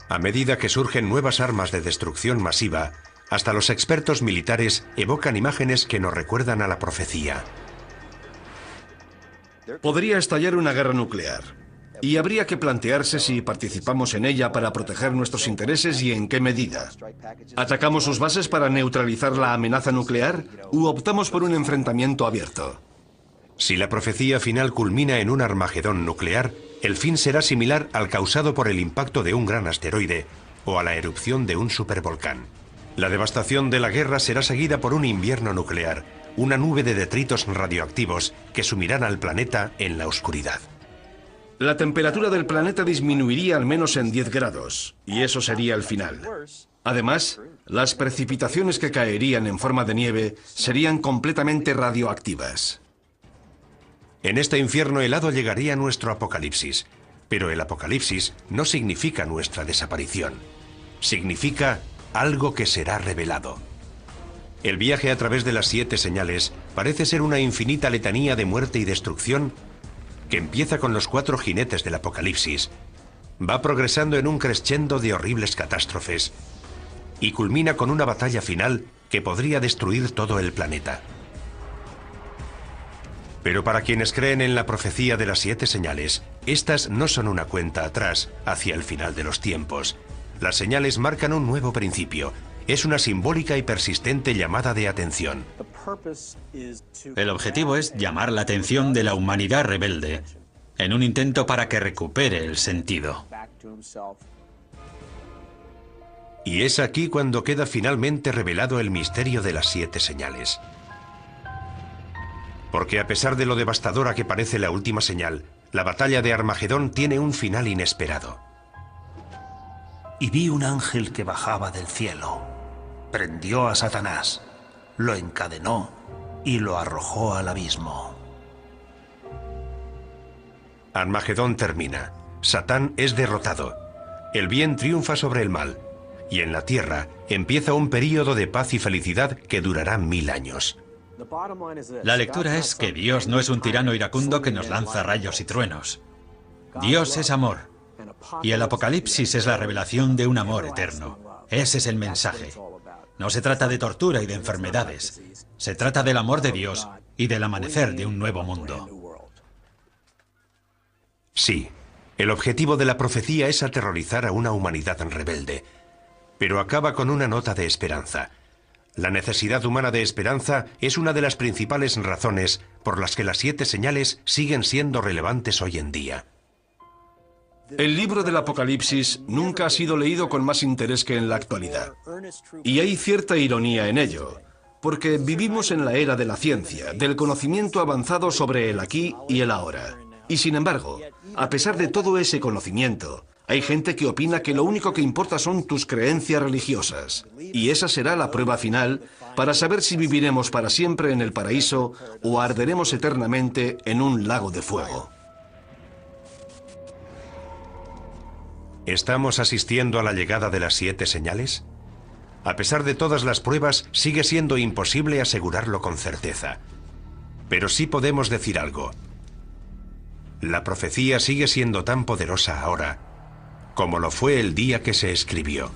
A medida que surgen nuevas armas de destrucción masiva, hasta los expertos militares evocan imágenes que nos recuerdan a la profecía. Podría estallar una guerra nuclear, y habría que plantearse si participamos en ella para proteger nuestros intereses y en qué medida. ¿Atacamos sus bases para neutralizar la amenaza nuclear u optamos por un enfrentamiento abierto? Si la profecía final culmina en un Armagedón nuclear, el fin será similar al causado por el impacto de un gran asteroide o a la erupción de un supervolcán. La devastación de la guerra será seguida por un invierno nuclear, una nube de detritos radioactivos que sumirán al planeta en la oscuridad. La temperatura del planeta disminuiría al menos en 10 grados, y eso sería el final. Además, las precipitaciones que caerían en forma de nieve serían completamente radioactivas. En este infierno helado llegaría nuestro apocalipsis, pero el apocalipsis no significa nuestra desaparición. Significa algo que será revelado. El viaje a través de las 7 señales parece ser una infinita letanía de muerte y destrucción que empieza con los 4 jinetes del apocalipsis, va progresando en un crescendo de horribles catástrofes y culmina con una batalla final que podría destruir todo el planeta. Pero para quienes creen en la profecía de las 7 señales, estas no son una cuenta atrás hacia el final de los tiempos. Las señales marcan un nuevo principio. Es una simbólica y persistente llamada de atención. El objetivo es llamar la atención de la humanidad rebelde, en un intento para que recupere el sentido. Y es aquí cuando queda finalmente revelado el misterio de las 7 señales. Porque a pesar de lo devastadora que parece la última señal, la batalla de Armagedón tiene un final inesperado. Y vi un ángel que bajaba del cielo, prendió a Satanás, lo encadenó y lo arrojó al abismo. Armagedón termina. Satán es derrotado. El bien triunfa sobre el mal. Y en la tierra empieza un período de paz y felicidad que durará 1000 años. La lectura es que Dios no es un tirano iracundo que nos lanza rayos y truenos. Dios es amor. Y el Apocalipsis es la revelación de un amor eterno. Ese es el mensaje. No se trata de tortura y de enfermedades. Se trata del amor de Dios y del amanecer de un nuevo mundo. Sí, el objetivo de la profecía es aterrorizar a una humanidad rebelde. Pero acaba con una nota de esperanza. La necesidad humana de esperanza es una de las principales razones por las que las 7 señales siguen siendo relevantes hoy en día. El libro del Apocalipsis nunca ha sido leído con más interés que en la actualidad. Y hay cierta ironía en ello, porque vivimos en la era de la ciencia, del conocimiento avanzado sobre el aquí y el ahora. Y sin embargo, a pesar de todo ese conocimiento, hay gente que opina que lo único que importa son tus creencias religiosas. Y esa será la prueba final para saber si viviremos para siempre en el paraíso o arderemos eternamente en un lago de fuego. ¿Estamos asistiendo a la llegada de las 7 señales? A pesar de todas las pruebas, sigue siendo imposible asegurarlo con certeza. Pero sí podemos decir algo. La profecía sigue siendo tan poderosa ahora como lo fue el día que se escribió.